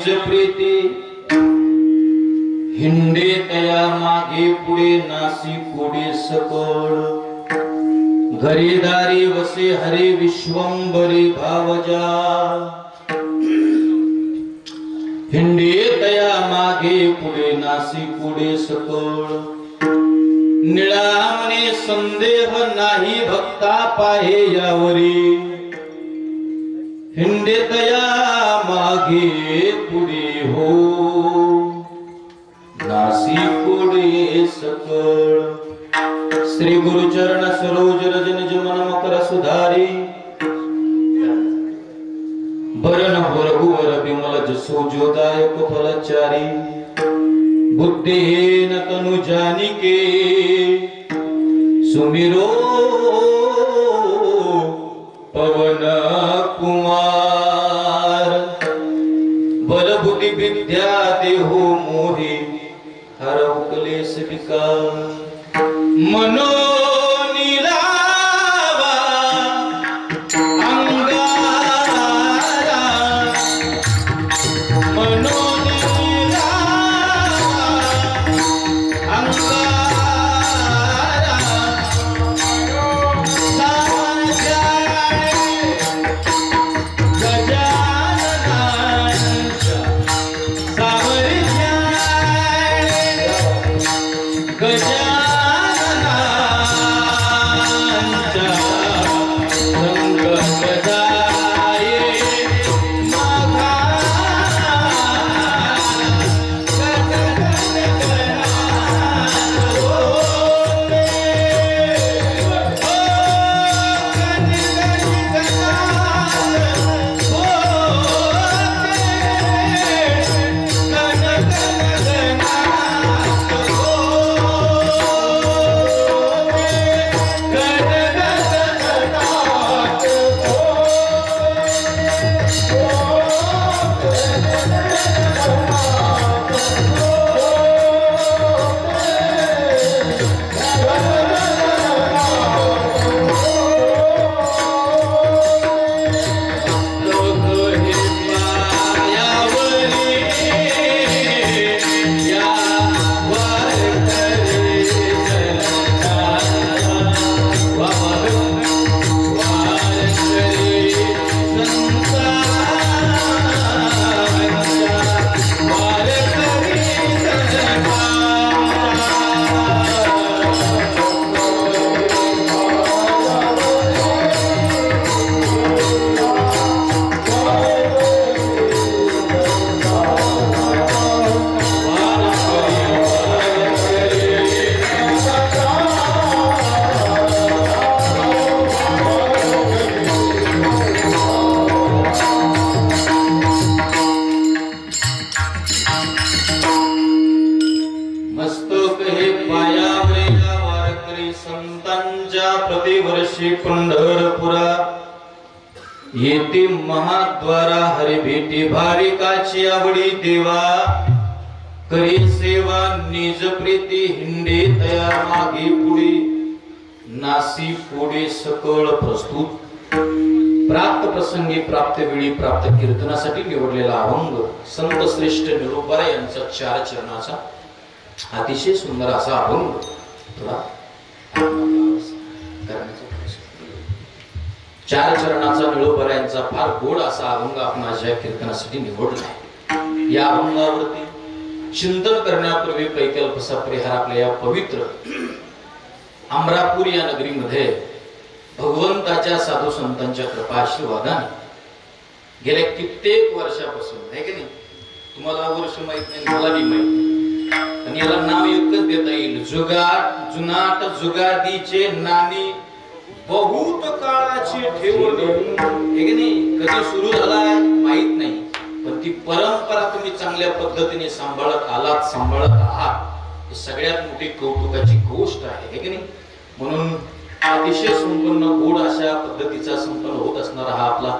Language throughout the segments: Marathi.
प्रीती हिंडे तया मागे पुढे नासी पुढे सकळ घरीदारी वसे हरे विश्वंभरी भावजा हिंडे तया मागे पुढे नासी पुढे सकळ निळामने संदेह नाही भक्ता पाहे यावरी हिंडे तया मागे पुढे हो नासी पुढे सकळ श्री गुरुचरण सरोज रजन जमन मकर सुधारी बरन रघुवर विमल जसो जोदायक फलचारी बुद्धिहीन तनु जानिके सुमिरो पवन कुमार बल बुद्धि विद्या देहो मोहि हरौ क्लेश विकार मनो पंढरपुरा येते महाद्वारा हरि भेटी भाविकाची आवडी देवा करी सेवा निज प्रीती हिंडे तया मागे पुढे नासी पुढे सकळ प्रस्तुत प्राप्त प्रसंगी प्राप्त वेळी प्राप्त कीर्तनासाठी निवडलेला अभंग संत श्रेष्ठ निरोपारा यांचा 4 चरणाचा अतिशय सुंदर असा अभंग थोडा 4 चरणाचा निळोबरा यांचा फार गोड असा अभंग आपण माझ्या कीर्तनासाठी निवडला. या अभंगावरती चिंतन करण्यापूर्वी कैकल्पसा परिहार आपल्या या पवित्र अमरापूर या नगरीमध्ये भगवंताच्या साधू संतांच्या कृपा आशीर्वादाने गेल्या कित्येक वर्षापासून आहे की नाही, तुम्हाला वर्ष माहित नाही, मला बी माहित नाही, आणि याला नाव एकच देता येईल, जुनाट जुगादीचे नाणी बहुत काळाची ठेवणी. हे की नाही, कधी सुरू झालाय माहित नाही, पण ती परंपरा तुम्ही चांगल्या पद्धतीने सांभाळत आलात, सांभाळत आहात, ही सगळ्यात मोठी कौतुकाची गोष्ट आहे. हे की नाही, म्हणून अतिशय संपन्न गोड अशा पद्धतीचा संपन्न होत असणारा हा आपला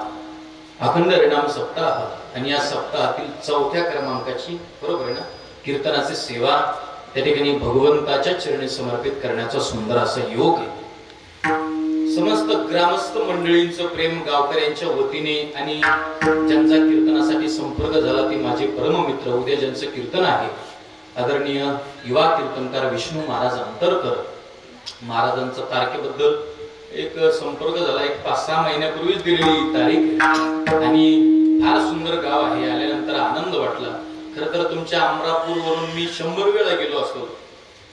अखंड हरिनाम सप्ताह आणि या सप्ताहातील 4थ्या क्रमांकाची बरोबर आहे ना कीर्तनाची सेवा त्या ठिकाणी भगवंताच्या चरणी समर्पित करण्याचा सुंदर असा योग आहे. समस्त ग्रामस्थ मंडळींचं प्रेम गावकऱ्यांच्या वतीने आणि ज्यांचा कीर्तनासाठी संपर्क झाला ते माझे परममित्र, उद्या ज्यांचं कीर्तन आहे आदरणीय युवा कीर्तनकार विष्णू महाराज अंतरकर महाराजांचा तारखेबद्दल एक संपर्क झाला, एक 5-6 महिन्यापूर्वीच दिलेली तारीख आणि फार सुंदर गाव आहे. आल्यानंतर आनंद वाटला. खर तर तुमच्या अमरापूर वरून मी 100 वेळा गेलो असतो.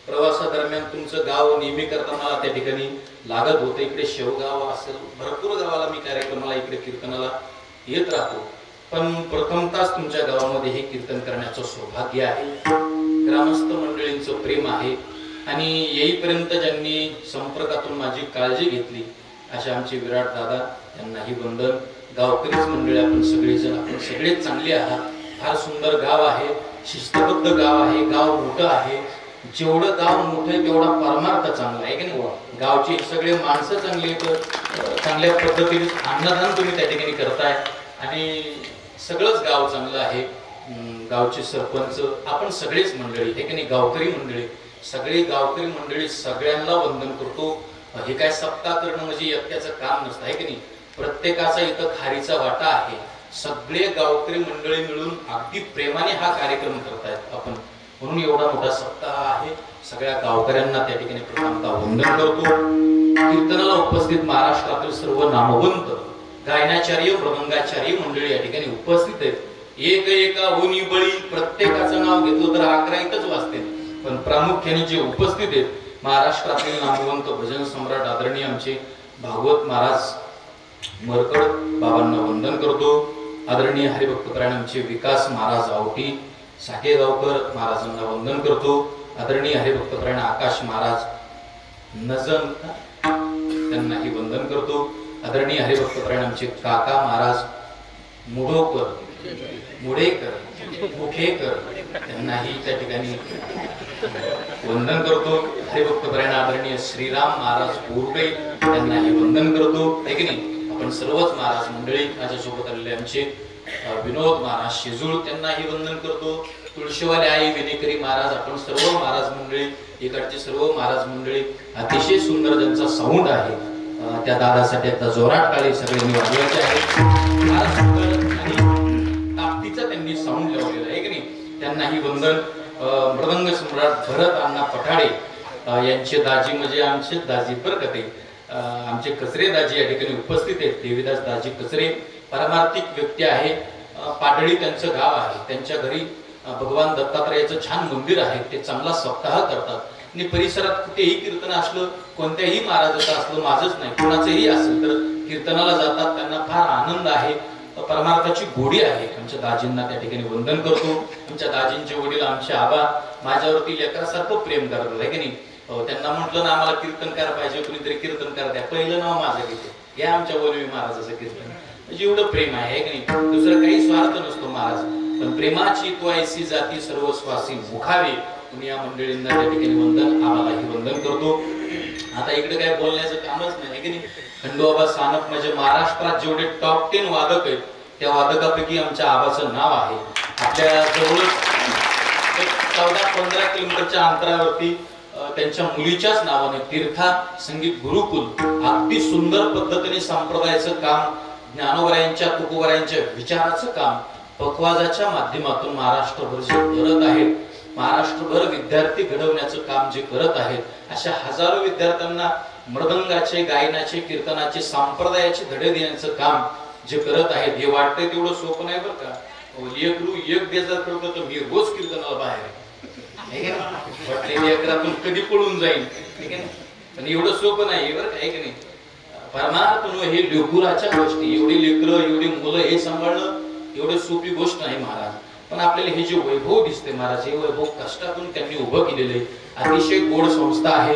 प्रवासादरम्यान तुमचं गाव नेहमी करता मला त्या ठिकाणी लागत होतं. इकडे शेवगाव असेल, भरपूर गावाला मी कार्यक्रमाला इकडे कीर्तनाला येत राहतो. पण प्रथमताच तुमच्या गावामध्ये हे कीर्तन करण्याचं सौभाग्य आहे. ग्रामस्थ मंडळींचं प्रेम आहे आणि येईपर्यंत ज्यांनी संपर्कातून माझी काळजी घेतली अशा आमचे विराट दादा, त्यांनाही वंदन. गावकरीच मंडळी आपण सगळेजण, आपण सगळेच चांगले आहात. फार सुंदर गाव आहे, शिस्तबद्ध गाव आहे, गाव मोठं आहे. जेवढं गाव मोठं आहे तेवढा परमार्थ चांगला आहे की नाही. गावची सगळे माणसं चांगली, चांगल्या पद्धतीने अन्नदान तुम्ही त्या ठिकाणी करताय आणि सगळंच गाव चांगलं आहे. गावचे सरपंच, आपण सगळेच मंडळी हे की नाही, गावकरी मंडळी, सगळे गावकरी मंडळी सगळ्यांना वंदन करतो. हे काय सप्ताह करणं म्हणजे एकट्याचं काम नसतं आहे की नाही. प्रत्येकाचा इथं खारीचा वाटा आहे. सगळे गावकरी मंडळी मिळून अगदी प्रेमाने हा कार्यक्रम करतायत आपण, म्हणून एवढा मोठा सप्ताह आहे. सगळ्या गावकऱ्यांना त्या ठिकाणी प्रथमतः वंदन करतो. कीर्तनाला उपस्थित महाराष्ट्रातील सर्व नामवंत गायनाचार्य, मृदंगाचार्य मंडळी या ठिकाणी उपस्थित आहेत. एक एका होनी बळी, प्रत्येकाचं नाव घेतलं तर 11 इथंच वाचते. पण प्रामुख्याने जे उपस्थित आहेत महाराष्ट्रातील नामवंत भजन सम्राट आदरणीय आमचे भागवत महाराज मरकड बाबांना वंदन करतो. आदरणीय हरिभक्तपरायण आमचे विकास महाराज आवटी साकेगावकर महाराजांना वंदन करतो. आदरणीय हरिभक्तपरायण आकाश महाराज नजन त्यांनाही वंदन करतो. आदरणीय हरिभक्तपरायण आमचे काका महाराज मुडेकर मुखेकर त्यांनाही त्या ठिकाणी वंदन करतो. हरिभक्तपरायण आदरणीय श्रीराम महाराज बोरगे त्यांनाही वंदन करतो आहे की नाही. आपण सर्वच महाराज मंडळी, माझ्यासोबत आलेले आमचे विनोद महाराज शेजूळ त्यांनाही वंदन करतो. तुळशीवाले आई विनेकरी महाराज, आपण सर्व महाराज मंडळी, इकडचे सर्व महाराज मंडळी, अतिशय सुंदर ज्यांचा साऊंड आहे त्या दादासाठी आता जोरात टाळी सगळ्यांनी वाजवायचे आहे. फार सुंदर आणि ताकदीचा त्यांनी साऊंड लावलेला आहे की नाही. त्यांनाही वंदन. मृदंग सम्राट भरत अण्णा पठाडे यांचे दाजी म्हणजे आमचे दाजी बरकते, आमचे कचरे दाजी या ठिकाणी उपस्थित आहेत. देवीदास दाजी कचरे परमार्थिक व्यक्ती आहे. पाडळी त्यांचं गाव आहे. त्यांच्या घरी भगवान दत्तात्रयाचं छान मंदिर आहे. ते चांगला सप्ताह करतात आणि परिसरात कुठेही कीर्तन असलं, कोणत्याही महाराजाचं असलं, माझंच नाही कोणाचंही असेल तर कीर्तनाला जातात. त्यांना फार आनंद आहे, परमार्थाची गोडी आहे. आमच्या दाजींना त्या ठिकाणी वंदन करतो. आमच्या दाजींचे वडील आमचे आबा माझ्यावरती लेकरासारखं प्रेम करतात आहे की नाही. त्यांना म्हटलं ना आम्हाला कीर्तनकार पाहिजे, कुणीतरी कीर्तनकार द्या, पहिलं नाव माझं घेते या आमच्या वल्लवी महाराजाचं कीर्तन. म्हणजे एवढं प्रेम आहे की नाही. दुसरं काही स्वार्थ नसतो महाराज, पण प्रेमाची तो ऐसी जाती सर्वस्वासी मुखावे. तुम्ही या मंडळींना त्या ठिकाणी वंदन, आम्हालाही वंदन करतो. आता इकडे काय बोलण्याचं कामच नाही की नाही. खंडोबा सानप म्हणजे महाराष्ट्रात जेवढे टॉप 10 वादक आहेत त्या वादकापैकी आमच्या आबाचं नाव आहे. आपल्या जवळच 14-15 किलोमीटरच्या अंतरावरती त्यांच्या मुलीच्याच नावाने तीर्था संगीत गुरुकुल अगदी सुंदर पद्धतीने संप्रदायाचं काम, ज्ञानोबरायांच्या तुकोबरायांच्या विचाराचं काम पखवाजाच्या माध्यमातून महाराष्ट्रभर जे करत आहेत, महाराष्ट्रभर विद्यार्थी घडवण्याचं काम जे करत आहेत, अशा हजारो विद्यार्थ्यांना मृदंगाचे, गायनाचे, कीर्तनाचे, संप्रदायाचे धडे देण्याचं काम जे करत आहेत, हे वाटतंय तेवढं सोपं नाही बरं का. लेकरू एक बेजार करतो तर मी रोज कीर्तनाला बाहेर वाटले कधी पळून जाईल ठीक आहे. पण एवढं सोपं नाही बरं काय की नाही. परमार्थ हे लेकुराच्या गोष्टी, एवढी लेकरं एवढी मुलं हे सांभाळणं एवढी सोपी गोष्ट नाही महाराज. पण आपल्याला हे जे वैभव दिसते महाराज, हे वैभव कष्टातून त्यांनी उभं केलेलं आहे. अतिशय गोड संस्था आहे.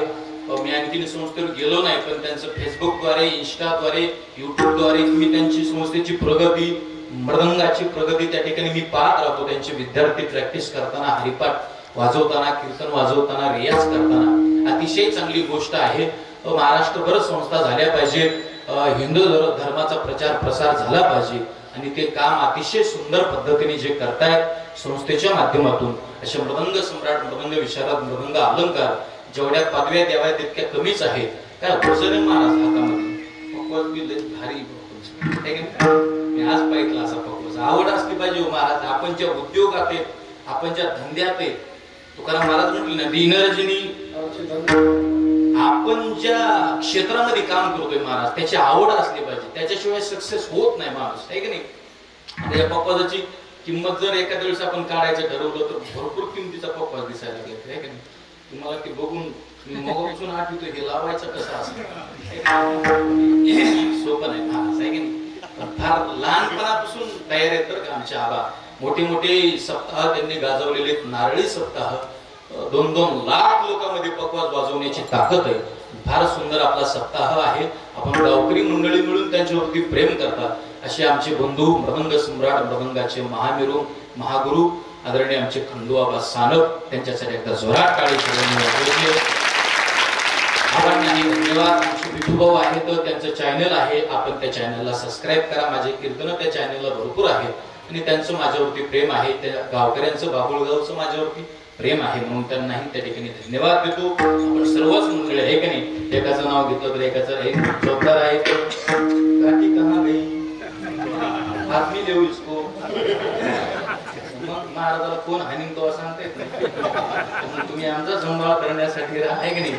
मी आणखीन संस्थेवर गेलो नाही, पण त्यांचं फेसबुकद्वारे, इंस्टाद्वारे, युट्यूबद्वारे मी त्यांची संस्थेची प्रगती, मृदंगाची प्रगती त्या ठिकाणी मी पाहत राहतो. त्यांचे विद्यार्थी प्रॅक्टिस करताना, हरिपाठ वाजवताना, कीर्तन वाजवताना, रियाज करताना अतिशय चांगली गोष्ट आहे. महाराष्ट्रभर संस्था झाल्या पाहिजेत, हिंदू धर्माचा प्रचार प्रसार झाला पाहिजे आणि ते काम अतिशय सुंदर पद्धतीने जे करतायत संस्थेच्या माध्यमातून. असे मृदंग सम्राट, मृदंग विशारद, मृदंग अलंकार जेवढ्या पदव्या द्याव्या तितक्या कमीच आहेत. काय भजन महाराज हातामध्ये पकवाज बी लय भारी पकवाज आहे का? मी आज पाहिलं असा पकवाज. आवड असली पाहिजे हो महाराज. आपण ज्या उद्योगात आहे, आपण ज्या धंद्यात आहे, तुकाराम महाराज म्हटले ना, दिनरजनी, आपण ज्या क्षेत्रामध्ये काम करतोय महाराज, त्याची आवड असली पाहिजे. त्याच्याशिवाय सक्सेस होत नाही माणूस, आहे की नाही? आता या पकवाजाची किंमत जर एखाद्या वेळेस आपण काढायचं ठरवलं तर भरपूर किमतीचा पकवाज दिसायला लागला, आहे की नाही? तुम्हाला ते बघून मी मगापासून आठवतोय हे लावायचं कसं असतं, सोपं नाही महाराज, आहे की नाही? फार लहानपणापासून तयार आहेत तर का आमचे आबा. मोठे मोठे सप्ताह त्यांनी गाजवलेले, नारळी सप्ताह, 2-2 लाख लोकांमध्ये पकवाज वाजवण्याची ताकद आहे. फार सुंदर आपला सप्ताह आहे. आपण गावकरी मंडळी मिळून त्यांच्यावरती प्रेम करतात असे आमचे बंधू, मृदंग सम्राट, मृदंगाचे महामेरू, महागुरु आदरणीय आमचे खंडूआबा सानप, त्यांच्यासाठी एकदा जोरात टाळी धन्यवाद. आमचे विठूभाऊ आहेत, त्यांचं चॅनल आहे, आपण त्या चॅनलला सबस्क्राईब करा. माझे कीर्तन त्या चॅनलला भरपूर आहेत आणि त्यांचं माझ्यावरती प्रेम आहे. त्या गावकऱ्यांचं, बाबुळगावचं माझ्यावरती प्रेम आहे, म्हणून त्यांनाही त्या ठिकाणी धन्यवाद देतो. आपण सर्वच मंडळी, आहे की नाही? एकाचं नाव घेतलं तर एकाचं एक जोरदार आहे. काठी कहाँ गई, आदमी देऊ इसको. मग महाराजाला कोण हानी तो सांगता येत नाही. तुम्ही आमचा सांभाळ करण्यासाठी आहे की नाही?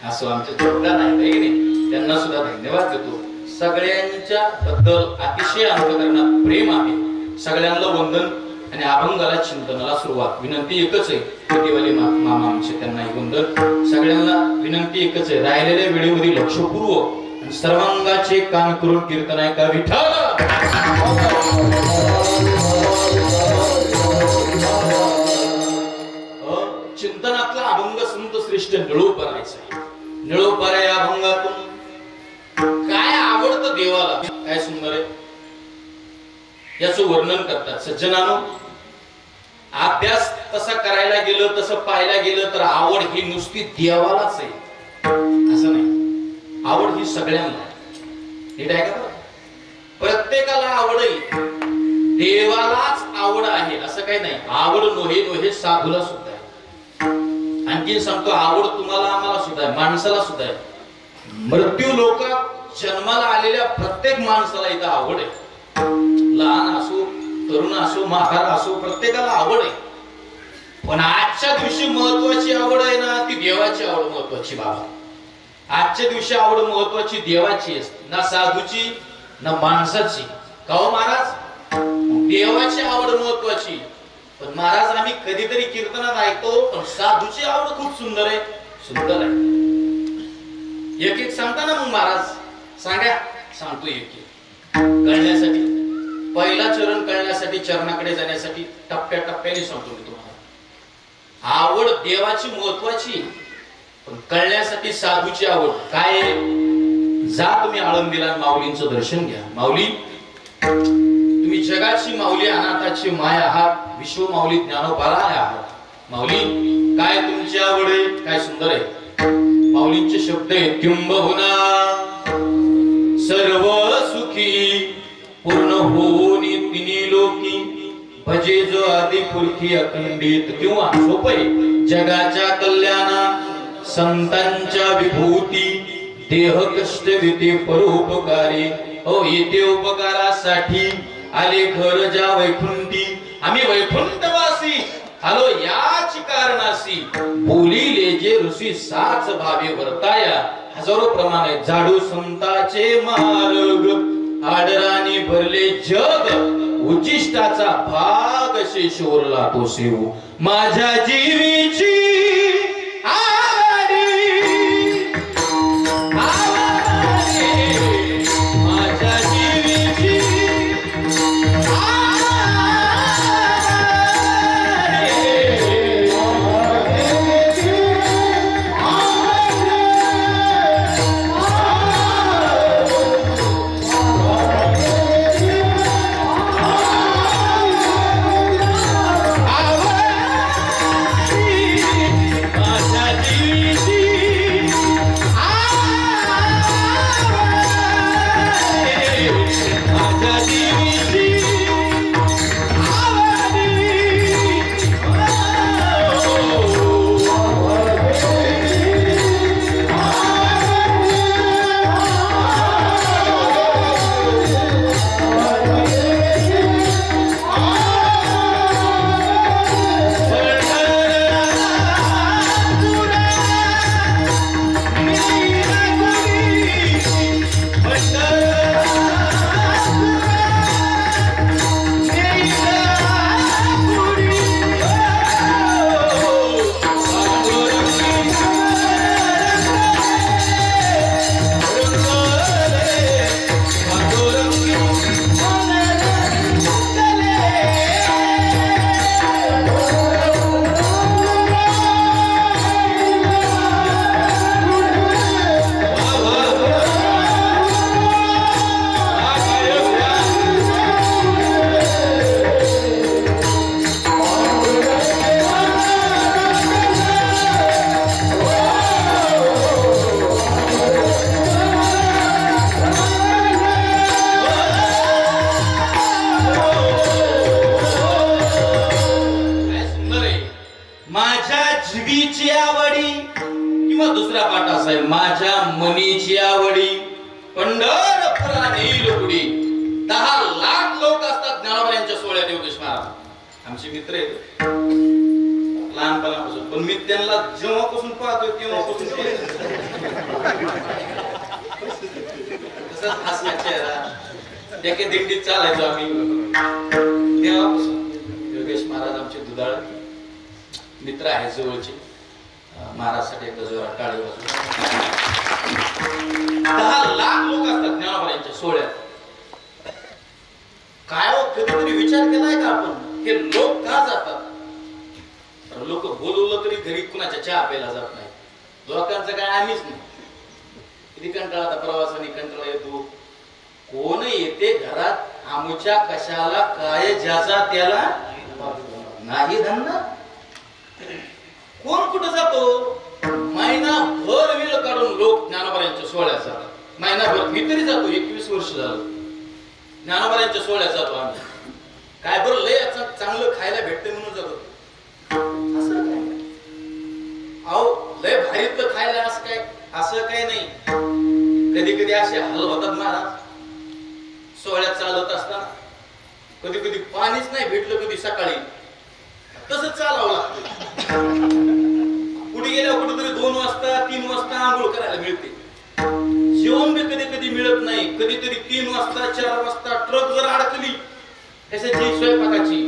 असं आमचे जोरदार आहे, आहे की नाही? त्यांना सुद्धा धन्यवाद देतो. सगळ्यांच्या बद्दल अतिशय अंतःकरणात प्रेम आहे. सगळ्यांना वंदन आणि अभंगाला चिंतनाला सुरुवात. विनंती एकच आहे, कटीवाले मामा आमचे, त्यांनाही वंदन. सगळ्यांना विनंती एकच आहे, राहिलेल्या वेळेमध्ये लक्षपूर्वक सर्वांगाचे कान करून कीर्तन आहे का विठ्ठल. चिंतनातला अभंग संत श्रेष्ठ निळोपरायचा. निळोपरा या अभंगातून काय आवडतं देवाला, काय सुंदर आहे याचं वर्णन करतात सज्जनानो. अभ्यास तसा करायला गेलं, तसं पाहायला गेलं तर आवड ही नुसती देवालाच आहे असं नाही. आवड ही सगळ्यांना, नीट आहे का? प्रत्येकाला आवड आहे, देवालाच आवड आहे असं काही नाही. आवड नोहे साधूला सुद्धा आहे. आणखी सांगतो, आवड तुम्हाला आम्हाला सुद्धा आहे, माणसाला सुद्धा आहे. मृत्यू लोक जन्माला आलेल्या प्रत्येक माणसाला इथं आवड आहे. लहान असो, तरुण असो, म्हातारा असो, प्रत्येकाला आवड आहे. पण आजच्या दिवशी महत्वाची आवड आहे ना, ती देवाची आवड महत्वाची. बाबा, आजच्या दिवशी आवड महत्वाची देवाची असते, ना साधूची ना माणसाची. का हो महाराज? देवाची आवड महत्वाची. पण महाराज आम्ही कधीतरी कीर्तनात ऐकतो, पण साधूची आवड खूप सुंदर आहे. सुंदर आहे. एक एक सांगता ना मग महाराज? सांगा. सांगतो एक एक कळण्यासाठी. पहिला चरण कळण्यासाठी, चरणाकडे जाण्यासाठी टप्प्याटप्प्याने सांगतो मी तुम्हाला. आवड देवाची महत्वाची, पण कळण्यासाठी साधूची आवड काय आहे? जा तुम्ही आळंदीला, माऊलींचं दर्शन घ्या. माऊली, तुम्ही जगाची माऊली, अनाथाची माय आहात, विश्व माऊली ज्ञानोबाला आहात. माऊली, काय तुमची आवड आहे? काय सुंदर आहे. माऊलींचे शब्द आहेत, किंबहुना सर्व सुखी पूर्ण होनी तिन्ही लोकी भजे जो आदि पुरखी अखंडित. किंवा सोपे, जगाच्या कल्याणा संतांच्या विभूती देह कष्ट विते परोपकारी. हो, येते उपकारासाठी आले घर जा वैकुंठी. आम्ही वैकुंठवासी आलो याच कारणासी. बोलिले जे ऋषी साच भावे वर्ताया. हजारो प्रमाणे जाडू संताचे मार्ग. आडराने भरले जग उचिष्टाचा भाग शेषोरला तो सेवू. माझ्या जीवीची जीवीची आवडी, किंवा दुसरा पाठ असा आहे, माझ्या मनीची आवडी पंढरपुरा नेईल उडी. 10 लाख लोक असतात ज्ञानोबा यांच्या सोहळ्यात योगेश महाराज आमचे मित्र आहेत लहानपणापासून. पण मी त्यांना जेव्हापासून पाहतोय तेव्हापासून तसंच हसला चेहरा, त्या दिंडीत चालायचो आम्ही तेव्हापासून. योगेश महाराज आमचे दुधाळ मित्र आहेत जवळचे. महाराजसाठी एकदा जोरात टाळी वाजवा. 10 लाख लोक असतात ज्ञानोबा यांच्या सोहळ्यात. काय कधीतरी विचार केलाय का आपण हे लोक का जातात? लोक बोलवलं तरी घरी कुणाच्या चहा प्यायला जात नाही. लोकांचं काय आम्हीच नाही. किती कंटाळा, आता प्रवासाने कंटाळा येतो. कोण येते घरात आमच्या कशाला काय ज्याचा त्याला नाही धंदा. कोण कुठं जातो? महिनाभर वेळ काढून लोक ज्ञानोबा यांच्या सोहळ्यात जातात. महिनाभर मी तरी जातो. 21 वर्ष झालं ज्ञानोबा यांच्या सोहळ्यात जातो आम्ही. काय बरं लय चांगलं खायला भेटते म्हणून जातो. असं काय अहो लय भारीतलं खायला असं काय नाही. कधी कधी असे हाल होतात महाराज सोहळ्यात चालत असताना. कधी कधी पाणीच नाही भेटलं, कधी सकाळी तसंच चालावं लागतं. कुठे गेल्या कुठेतरी 2 वाजता 3 वाजता आंघोळ करायला मिळते. जेवण बी कधी कधी मिळत नाही. कधीतरी 3 वाजता 4 वाजता ट्रक जर अडकली कशाची स्वयंपाकाची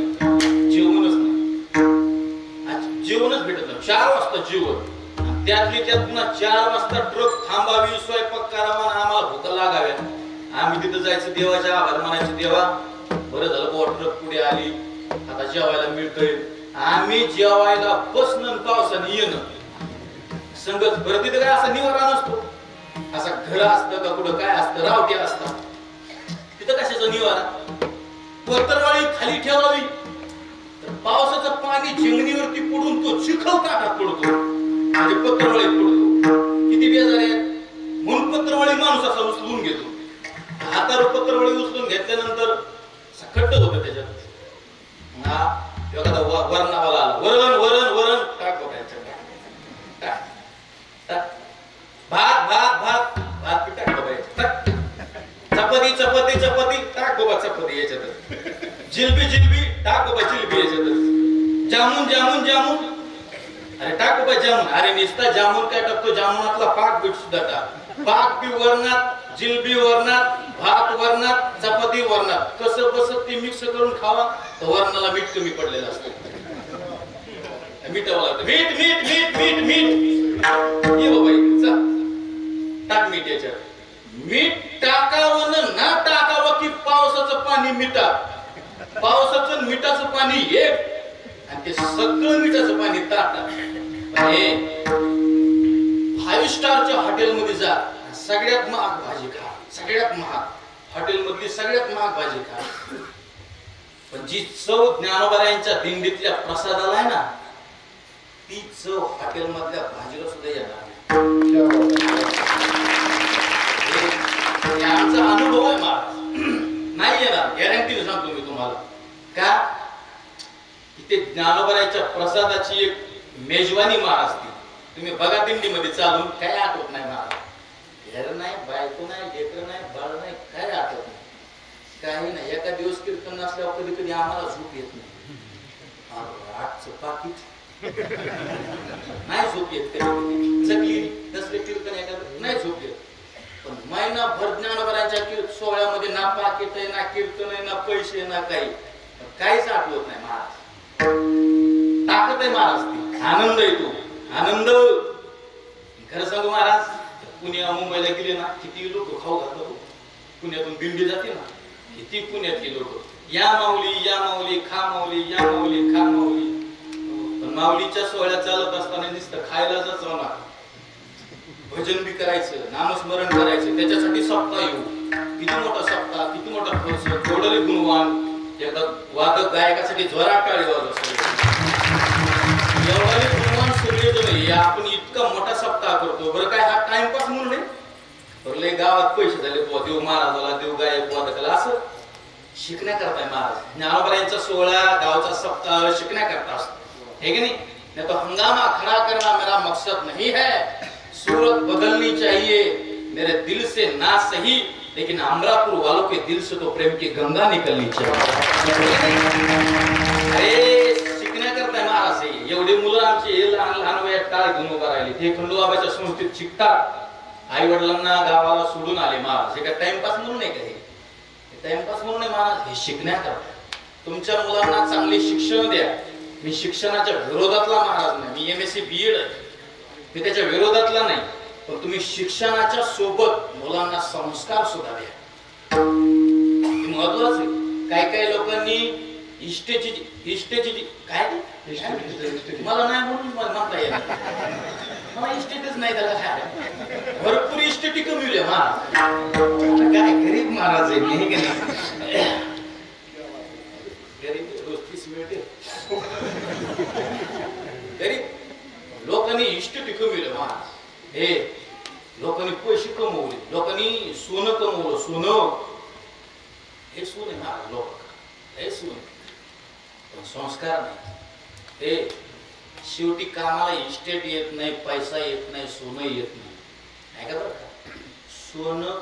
जेवणच नाही. जेवणच भेटत नाही. 4 वाजता जेवण, त्यातली त्यात पुन्हा 4 वाजता ट्रक थांबावी, स्वयंपाक करावा, आम्हाला भूक लागाव्या. आम्ही तिथं जायचं, देवाच्या आभार मानायचे. देवा बरं झालं बुवा ट्रक पुढे आली, आता जेवायला मिळतंय. आम्ही जेवायला बसणं पावसाने येणं संगत. बरं तिथं काय असा निवारा नसतो. असा घर असतं का कुठं काय असतं, रावट्या असतात. तिथं कशाचा निवारा? पत्रवाळी खाली ठेवावी तर पावसाचं पाणी जिंगणीवरती पडून तो चिखल ताटात पडतो, म्हणजे पत्रवाळीत पडतो. किती बेजार आहे म्हणून पत्रवाळी माणूस असा उचलून घेतो. हातावर पत्रवाळी उचलून घेतल्यानंतर खट्ट होतं त्याच्यात. एखादा वरणावाला आला, वरण वरण वरण टाक बघायचं, भात भात भात भात टाक बघायचं, चपाती चपाती चपाती टाक बाबा चपाती याच्यात, जिलबी जिलबी टाक बाबा जिलबी याच्यात, जामुन जामुन जामुन अरे टाक बाबा जामुन. अरे नुसता जामुन काय टाकतो, जामुनातला पाक बीट सुद्धा टाक. पाक बी वरणात, जिलबी वरणात, भात वरणात, चपाती वरणात. कसं बसत ते मिक्स करून खावा तर वरणाला मीठ कमी पडलेलं असतं. मीठावं लागतं. मीठ मीठ मीठ मीठ मीठ ये बाबा चल टाक मीठ याच्यात. मीठ टाकावं ना टाकावं की पावसाचं पाणी मिठा, पावसाचं मिठाचं पाणी एक आणि ते सगळं मिठाचं पाणी ताटा. 5 स्टारच्या हॉटेलमध्ये जा, सगळ्यात महाग भाजी खा, सगळ्यात महाग हॉटेलमधली सगळ्यात महाग भाजी खा. पण जी चव ज्ञानोबा यांच्या दिंडीतल्या प्रसादाला आहे ना, ती चव हॉटेलमधल्या भाजीला सुद्धा येणार आमचा अनुभव आहे महाराज. नाही येणार, गॅरंटीने सांगतो मी तुम्हाला. का इथे ज्ञानोबा प्रसादाची एक मेजवानी महाराज ती तुम्ही बघा दिंडीमध्ये चालून काय आठवत नाही महाराज. घर नाही, बायको नाही, लेकर नाही, बाळ नाही, काय आठवत नाही, काही नाही. एका दिवस कीर्तन नसल्यावर कधी कधी आम्हाला झोप येत नाही. आठचं पाकिट नाही झोप येत, कधी सगळी नसले कीर्तन एखादं नाही झोप येत. पण महिनाभर ज्ञानोबाच्या सोहळ्यामध्ये ना पाकिट आहे, ना कीर्तन आहे, ना पैसे, ना काही, काहीच आठवत नाही महाराज. ताकद आहे महाराज ती, आनंद येतो, आनंद. खरं सांगू महाराज, पुण्या मुंबईला गेले ना किती लोक खाऊ घालतात. पुण्यातून दिंडी जाते ना, किती पुण्यातली लोक या माऊली या माऊली खा माऊली या माऊली खा माऊली. पण माऊलीच्या सोहळ्यात चालत असताना नुसतं खायला जायचं ना, भजन बी करायचं, नामस्मरण करायचं. त्याच्यासाठी सप्ताह येऊ, किती मोठा सप्ताह, किती मोठा खर्च, थोडले गुणवान. एका वादक गायकासाठी जोरात टाळी वाजवतो. एवढे गुणवान सगळेजण नाही, आपण इतका मोठा सप्ताह करतो. बरं काय हा टाइमपास म्हणून नाही, बरं लय गावात पैसे झाले बुवा, देव महाराजाला, देव गायक वादकाला, असं शिकण्याकरता महाराज. ज्ञानोबा यांचा सोहळा, गावचा सप्ताह शिकण्याकरता असतो, हे की नाही. नहीं तो हंगामा खड़ा करना मेरा मकसद नहीं है। सूरत बदलनी चाहिए मेरे दिल से ना सही, लेकिन अमरापुर वालों के दिल से तो प्रेम की गंगा निकलनी चाहिए। अरे शिकण्याकरता महाराज आहे, एवढे मुलं आमचे लहान लहान वयात टाळ घेऊन उभा राहिले, ते खंडोबाच्या संस्थेत शिकतात, आई वडिलांना गावाला सोडून आले महाराज। हे काय टाइमपास म्हणून नाही का? हे टाइमपास म्हणून नाही महाराज, हे शिकण्याकरता। तुमच्या मुलांना चांगले शिक्षण द्या। मी शिक्षणाच्या विरोधातला महाराज नाही, मी MSc BEd आहे, मी त्याच्या विरोधातला नाही, पण तुम्ही शिक्षणाच्या सोबत मुलांना संस्कार सुद्धा द्या, महत्वाचं आहे। काय काय लोकांनी इष्टेची काय मला नाही म्हणून म्हणता येईल, मला इस्टेटच नाही, त्याला काय भरपूर इस्टेटी कमी होईल महाराज। काय गरीब महाराज आहे मी, की नाही गरीब रोज 30 मिळते, गरीब लोकांनी इस्टेटी कमी होईल महाराज। हे लोकांनी पैसे कमवले, लोकांनी सोनं कमवलं, सोनं हे सोनं महाराज, लोक हे सोनं, पण संस्कार नाही। हे शेवटी कामाला इस्टेट येत नाही, पैसा येत नाही, सोनं येत नाही का? बरं का, सोनं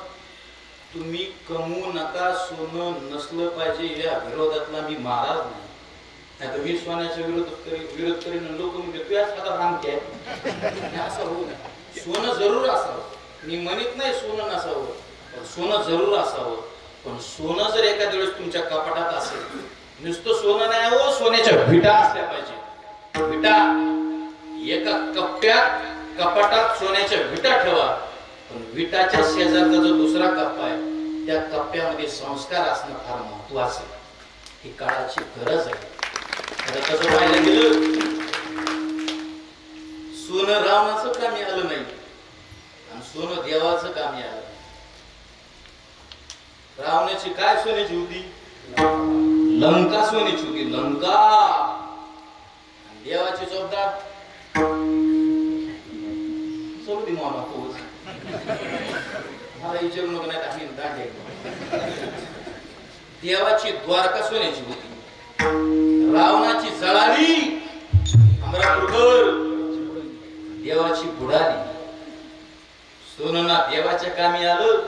तुम्ही कमवू नका, सोनं नसलं पाहिजे या विरोधातला मी महाराज नाही। नाहीतर मी सोन्याच्या विरोध करीन, लोक म्हणजे तू याच हातात राम काय असं होऊ नये। सोनं जरूर असावं, मी म्हणत नाही सोनं नसावं, पण सोनं जरूर असावं। पण सोनं जर एखाद्या वेळेस तुमच्या कपाटात असेल, नुसतं सोनं नाही हो, सोन्याच्या विटा असल्या पाहिजे, विटा एका कप्प्यात कपाटात सोन्याच्या विटा ठेवा, पण विटाच्या शेजारचा जो दुसरा कप्पा आहे त्या कप्प्यामध्ये संस्कार असणं फार महत्वाचं आहे। ही काळाची गरज आहे। तसं पाहायला गेलं, सोनं रावणाचं कामी आलं नाही आणि सोनं देवाचं कामी आलं नाही। रावणाची काय सोन्याची होती? लंका सोन्याची होती, लंका। देवाची चौदा सोडू दे मामा पोच, मला विचारू नको, नाही आम्ही दांडे। देवाची द्वारका सोन्याची होती, रावणाची जळाली अमरापूरकर, देवाची बुडाली। सोनं ना देवाच्या कामी आलं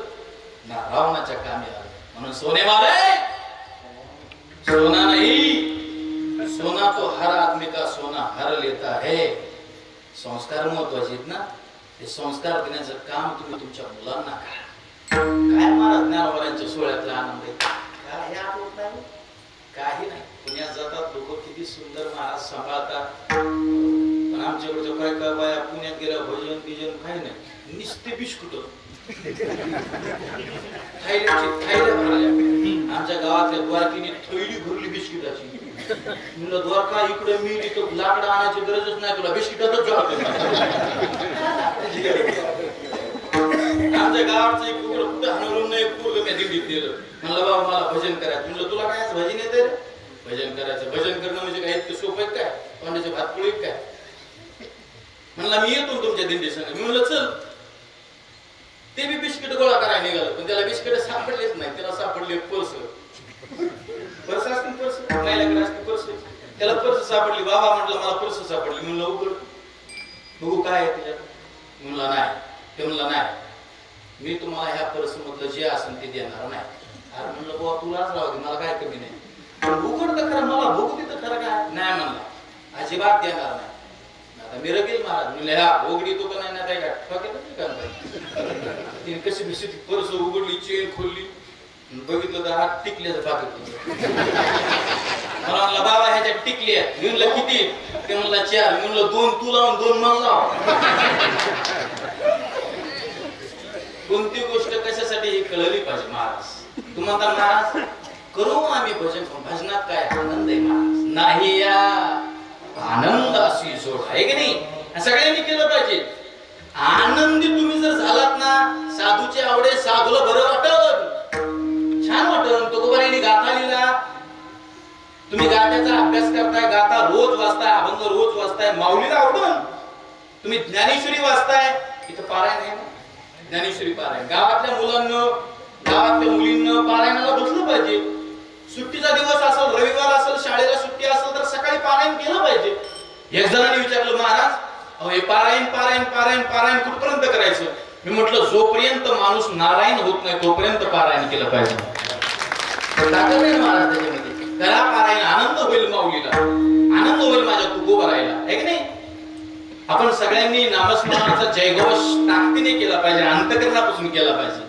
ना रावणाच्या कामी आलं, म्हणून सोने वाले सोना नहीं, सोना तो हर आदमी का सोना हर लेता है। संस्कार महत्वाचे आहेत ना, ते संस्कार देण्याचं काम तुम्ही तुमच्या मुलांना करा। काय महाराज ज्ञानोबांच्या सोहळ्यातला आनंद आहे, काय होत नाही, काही नाही। पुण्यात जातात लोक, किती सुंदर महाराज सांभाळतात, पण आमच्याकडच्या काय काय बाया पुण्यात गेल्या भजन बिजन काही नाही, नुसते बिस्कुट आमच्या गावातल्या द्वारकीने थैली भरली बिस्किटाची। म्हणलं द्वारका इकडे मिळली तर लाकडं आणायची गरजच नाही, तुला बिस्किटातच आमच्या गावाचं एक कुठं कुठं हनवरून नाही, पूर्व मी दिल्लीत गेलं, म्हणलं बाबा मला भजन करायचं। म्हणलं तुला काय भजन येते? भजन करायचं, भजन करणं म्हणजे काय इतकं सोपं आहे काय? तोंडाचे भात पोळी काय? म्हणला मी येतो तुमच्या दिंडी संग। मी म्हणलं चल। ते बी बिस्किट गोळा करायला निघालं, पण त्याला बिस्किट सापडलेच नाही, त्याला सापडले पर्स। पर्स असते, पर्स महिलाकडे असते पर्स, त्याला पर्स सापडली। बाबा म्हटलं मला पर्स सापडली, म्हणलं उघड बघू काय आहे त्याच्यात। म्हणलं नाही, ते म्हणलं नाही, मी तुम्हाला ह्या पर्स मधलं जे असेल ते देणार नाही। अरे म्हणलं बाबा तुलाच राहू दे, मला काय कमी नाही, पण उघड तर खरं, मला बघू तिथं खरं काय नाही। म्हणला अजिबात देणार नाही। आता मी रगेल महाराज, म्हणले हा उघडी तो का नाही काय तिने कशी भिशी पर्स उघडली, चेन खोलली, बघितलं तर हात टिकल्याचं पाकिट। मला म्हणला बाबा ह्याच्यात टिकली आहेत। मी म्हणलं किती? ते म्हणला 4। मी म्हणलं 2 तू लावून 2 मला लाव। कोणती गोष्ट कशासाठी ही कळली पाहिजे महाराज। तुम्हाला महाराज करू आम्ही भजन, भजनात काय आनंद आहे महाराज, नाही या आनंद अशी जोड आहे की नाही, सगळ्यांनी केलं पाहिजे। आनंदी तुम्ही जर झालात ना, साधूचे आवडे साधूला बरं वाटत, छान वाटत। तुकोबारायांनी गाथा लिहिला, तुम्ही गाथ्याचा अभ्यास करताय, गाथा रोज वाचताय, अभंग रोज वाचताय, माऊलीला आवडून तुम्ही ज्ञानेश्वरी वाचताय, इथं पारायण आहे ना, ज्ञानेश्वरी पारायण। गावातल्या मुलांना, गावातल्या मुलींना पारायणाला बसलं पाहिजे। सुट्टीचा दिवस असेल, रविवार असेल, शाळेला सुट्टी असेल तर सकाळी पारायण केलं पाहिजे। एक जणांनी विचारलं महाराज अहो हे पारायण पारायण पारायण पारायण कुठपर्यंत करायचं? मी म्हटलं जोपर्यंत माणूस नारायण होत नाही तोपर्यंत पारायण केलं पाहिजे. ताकद आहे महाराज त्याच्यामध्ये. करा पारायण, आनंद होईल माऊलीला, आनंद होईल माझ्या तुकोबारायला, आहे की नाही? आपण सगळ्यांनी नामस्मरणाचा जयघोष ताकदीने केला पाहिजे, अंतःकरणापासून केला पाहिजे.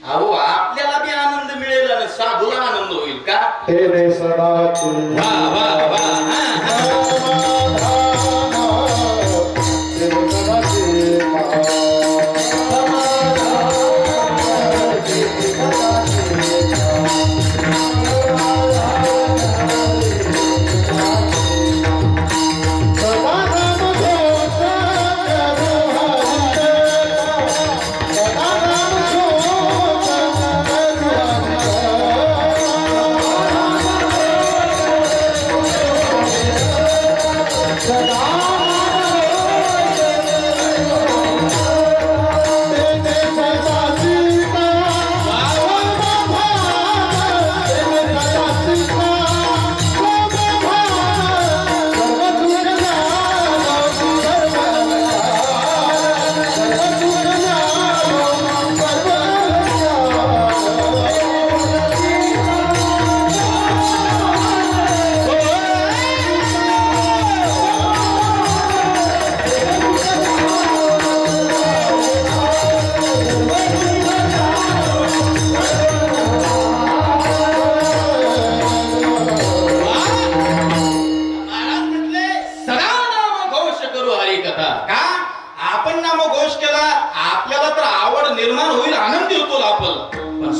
अहो आपल्याला बी आनंद मिळेल आणि साधूला आनंद होईल का? वा वा वा.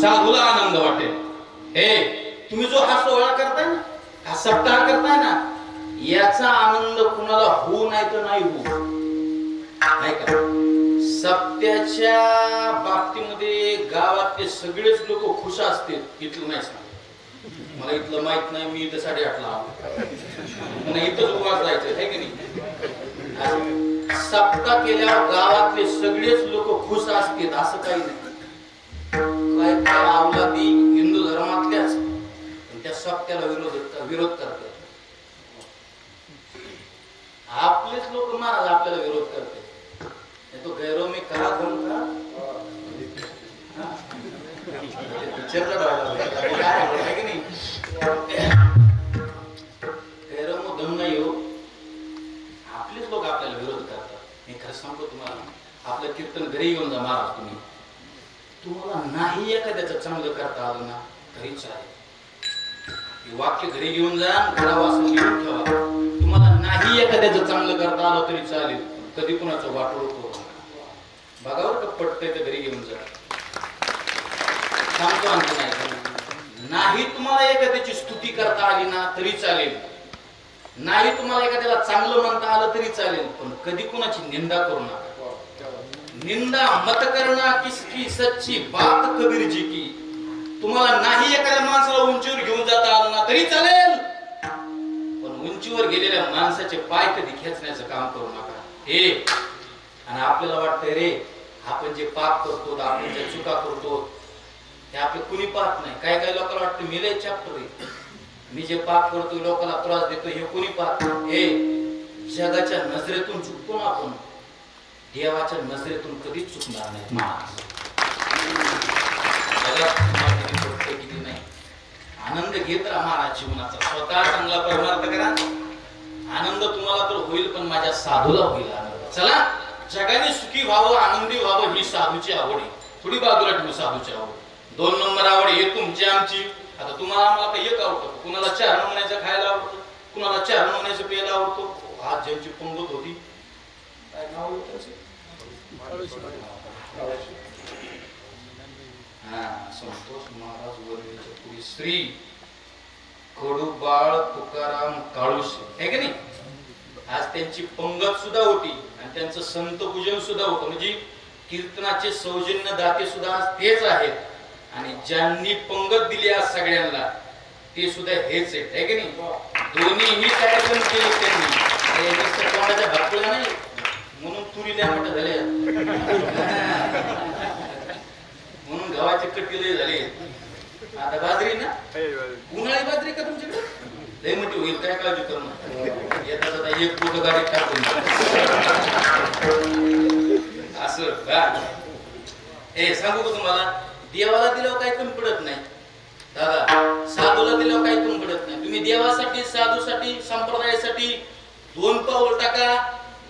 साधूला आनंद वाटेल. तुम्ही जो हा सोहळा करताय ना, हा सप्ताह करताय ना, याचा आनंद कुणाला होऊ नाही तर नाही होऊ, नाही का? सप्त्याच्या बाबतीमध्ये गावातले सगळेच लोक खुश असतील. इथलं नाही सांग, मला इथलं माहित नाही, मी इथं 8:30ला आलो, मला इथंच उभा जायचं आहे की नाही? सप्ताह केल्यावर गावातले सगळेच लोक खुश असतील असं काही नाही. काय अवलादी हिंदू धर्मातल्याच त्या सप्त्याला विरोध करतात. आपलेच लोक महाराज आपल्याला विरोध करते. तो गैरव मी करा कोण का गैरव दम नाही हो, आपलेच लोक आपल्याला विरोध करतात. मी खरं सांगतो तुम्हाला, आपलं कीर्तन घरी घेऊन जा महाराज. तुम्हाला नाही एखाद्याचं चांगलं करता आलं ना तरी चालेल. वाक्य घरी घेऊन जा, घरावासून घेऊन ठेवा. तुम्हाला नाही एखाद्याचं चांगलं करता आलं तरी चालेल, कधी कुणाचं वाटोळ करू नका. बघावर का पटतंय तर घरी घेऊन जा. सांगतो आणखी नाही तुम्हाला एखाद्याची स्तुती करता आली ना तरी चालेल, नाही तुम्हाला एखाद्याला चांगलं म्हणता आलं तरी चालेल, पण कधी कुणाची निंदा करू नका. निंदा मत करना किसकी सच्ची बात कबीर जी की. तुम्हाला नाही एखाद्या माणसाला उंचीवर घेऊन जाता आलं ना तरी चालेल, पण उंचीवर गेलेल्या माणसाचे पाय कधी खेचण्याचं काम करू नका. आणि आपल्याला वाटतंय रे आपण जे पाप करतो, आपण जे चुका करतो ते आपलं कुणी पाहत नाही. काही काही लोकांना वाटतं मी लय चॅप्टर आहे, मी जे पाप करतो लोकांना त्रास देतो हे कुणी पाहत नाही. जगाच्या नजरेतून चुकतो ना आपण, देवाच्या नजरेतून कधीच चुकणार नाही. किती नाही आनंद घेत राहा महाराज जीवनाचा. स्वतः चांगला परमार्थ करा, आनंद तुम्हाला तर होईल पण माझ्या साधूला होईल आनंद. चला जगाने सुखी व्हावं, आनंदी व्हावं ही साधूची आवड आहे. थोडी बाजूला ठेवू साधूची आवड. 2 नंबर आवड हे तुमची आमची. आता तुम्हाला आम्हाला काही एक आवडतं, कुणाला 4 नमुन्याचं खायला आवडतं, कुणाला 4 नमुन्याचं प्यायला आवडतो. आज ज्यांची पंगत होती काय नाव होतं संतोष महाराज वर्णीच्या पुढे श्री कडूबाळ तुकाराम काळुशे, आहे की नाही? आज त्यांची पंगत सुद्धा होती आणि त्यांचं संत पूजन सुद्धा होतं. म्हणजे कीर्तनाचे सौजन्य दाते सुद्धा आज तेच आहेत आणि ज्यांनी पंगत दिली आज सगळ्यांना ते सुद्धा हेच आहेत, आहे की नाही? दोन्हीही कार्यक्रम केले त्यांनी. कोणाच्या भाकला नाही म्हणून तुरीला मोठं झाले, म्हणून गव्हाचे कट्टे झाले. आता बाजरी ना, उन्हाळी बाजरी का तुमच्याकडे लय मोठी होईल, काय काळजी करू नका. येतात आता एक पोतं गाडीत टाकून असं का? हे सांगू का तुम्हाला, देवाला दिल्यावर काही कमी पडत नाही दादा, साधूला दिल्यावर काही कमी पडत नाही. तुम्ही देवासाठी, साधूसाठी, संप्रदायासाठी 2 पाऊल टाका,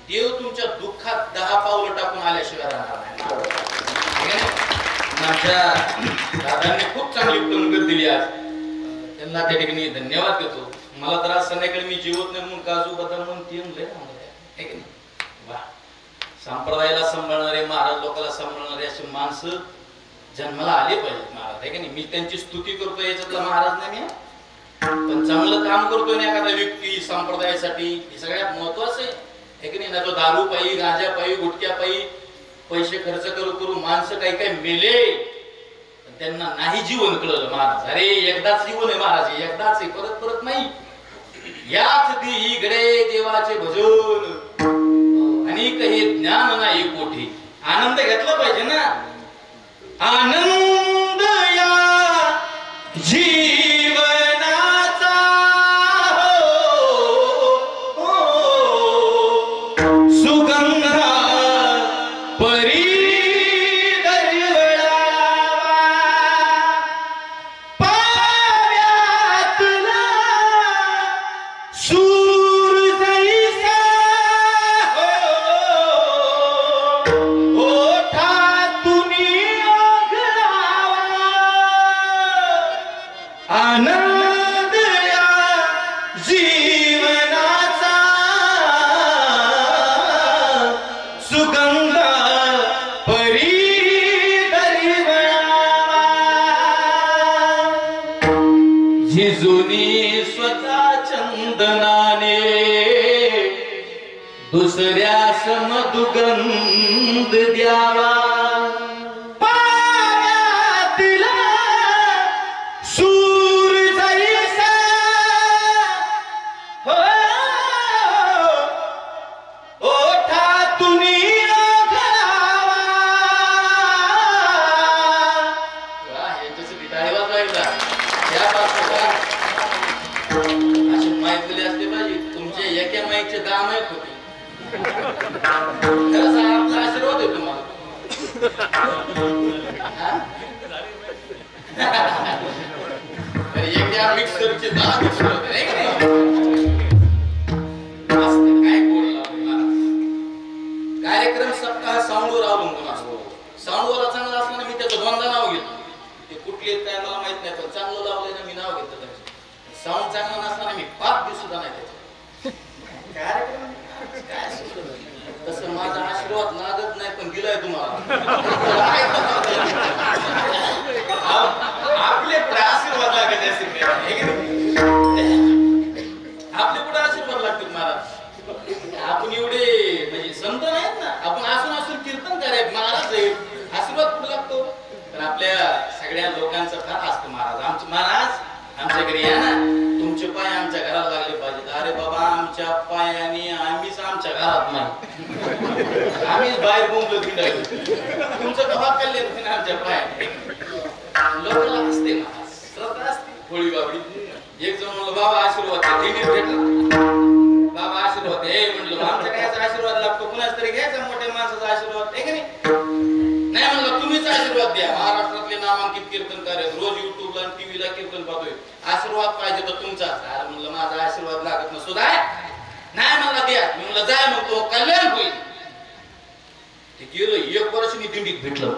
देव तुमच्या दुःखात 10 पाऊल टाकून आल्याशिवाय राहणार नाही. आमच्या दादांनी खूप चांगली पंगत दिली आज, त्यांना त्या ठिकाणी धन्यवाद देतो. मला तर आज संध्याकाळी मी जेवत नाही म्हणून काजू बदाम म्हणून तीन लय आहे की नाही. वा, संप्रदायाला सांभाळणारे, महाराज लोकांना सांभाळणारे असे माणसं जन्माला आले पाहिजेत महाराज, आहे की नाही. मी त्यांची स्तुती करतो याच्यातला महाराज नाही मी, पण चांगलं काम करतोय ना एखादा व्यक्ती संप्रदायासाठी, हे सगळ्यात महत्वाचं आहे की नाही. ना तो दारू पायी, गांजा पायी, गुटख्या पायी पैसे खर्च करू करू माणसं काही काही मेले, त्यांना नाही जीवन कळलं महाराज. अरे एकदाच जीवन आहे महाराज, एकदाच आहे, परत परत नाही. याच दी इकडे देवाचे भजन अनेक हे ज्ञान नाही कोठी. आनंद घेतला पाहिजे ना, आनंद या जीवनाचा सुगंधा परी झिजुनी स्वतः चंदनाने दुसऱ्यास मधुगंध द्यावा. पायातला सूर जैसा ओठातून ओघळावा. याच्यासाठी टाळी वाजवायला अशी माईक दिली असते पाहिजे. तुमच्या एका माईकचे 10 माईक होते. आपला आशीर्वाद आहे तुम्हाला. एका मिक्सरचे 10 मिक्सर होते नाही का. काय बोलला कार्यक्रम सप्ताह साऊंडवर अवलंबून असतो. साऊंडवाला चांगला असला ना मी त्याचं 2दा नाव घेतो. ते कुठले काय मला माहित नाही, पण चांगलं लावलंय ना मी नाव घेतो त्याचं. साऊंड चांगला नसताना मी 5 दिवस सुद्धा नाही त्याचं. कार्यक्रम काय तसं माझा आशीर्वाद लागत नाही, पण दिलाय तुम्हाला. आपले पुढे आशीर्वाद लागत असेल, आपले पुढे आशीर्वाद लागतील महाराज. आपण एवढे म्हणजे संत नाहीत ना, आपण असून कीर्तन करायचं महाराज आहे. आशीर्वाद कुठे लागतो, तर आपल्या सगळ्या लोकांचं फार असतं महाराज. आमचे महाराज आमच्या घरी या ना, तुमचे पाय आमच्या घरात लागले पाहिजेत. अरे बाबा, आमच्या पायाने आम्हीच आमच्या घरात नाही, आम्हीच बाहेर बोंबलत हिंडायचो. तुमचं कवा कल्ले नाही आमच्या पायाने. लोकांना असते महाराज, श्रद्धा असते होळी बाबडी. एक जण म्हणलं बाबा आशीर्वाद भेटला, बाबा आशीर्वाद हे म्हणलं आमच्या घ्यायचा आशीर्वाद लागतो, कुणाच तरी घ्यायचा मोठ्या माणसाचा आशीर्वाद आहे का नाही म्हणलं तुम्हीच आशीर्वाद द्या. महाराष्ट्रातले नामांकित कीर्तनकार आहेत, रोज युट्यूबला आणि टीव्हीला कीर्तन पाहतोय. आशीर्वाद पाहिजे तर तुमचा. अरे म्हणलं माझा आशीर्वाद लागत नसतो काय नाही मला द्या. मी म्हणलं जाय मग तो कल्याण होईल. ते गेलं 1 वर्ष मी दिंडीत भेटलं.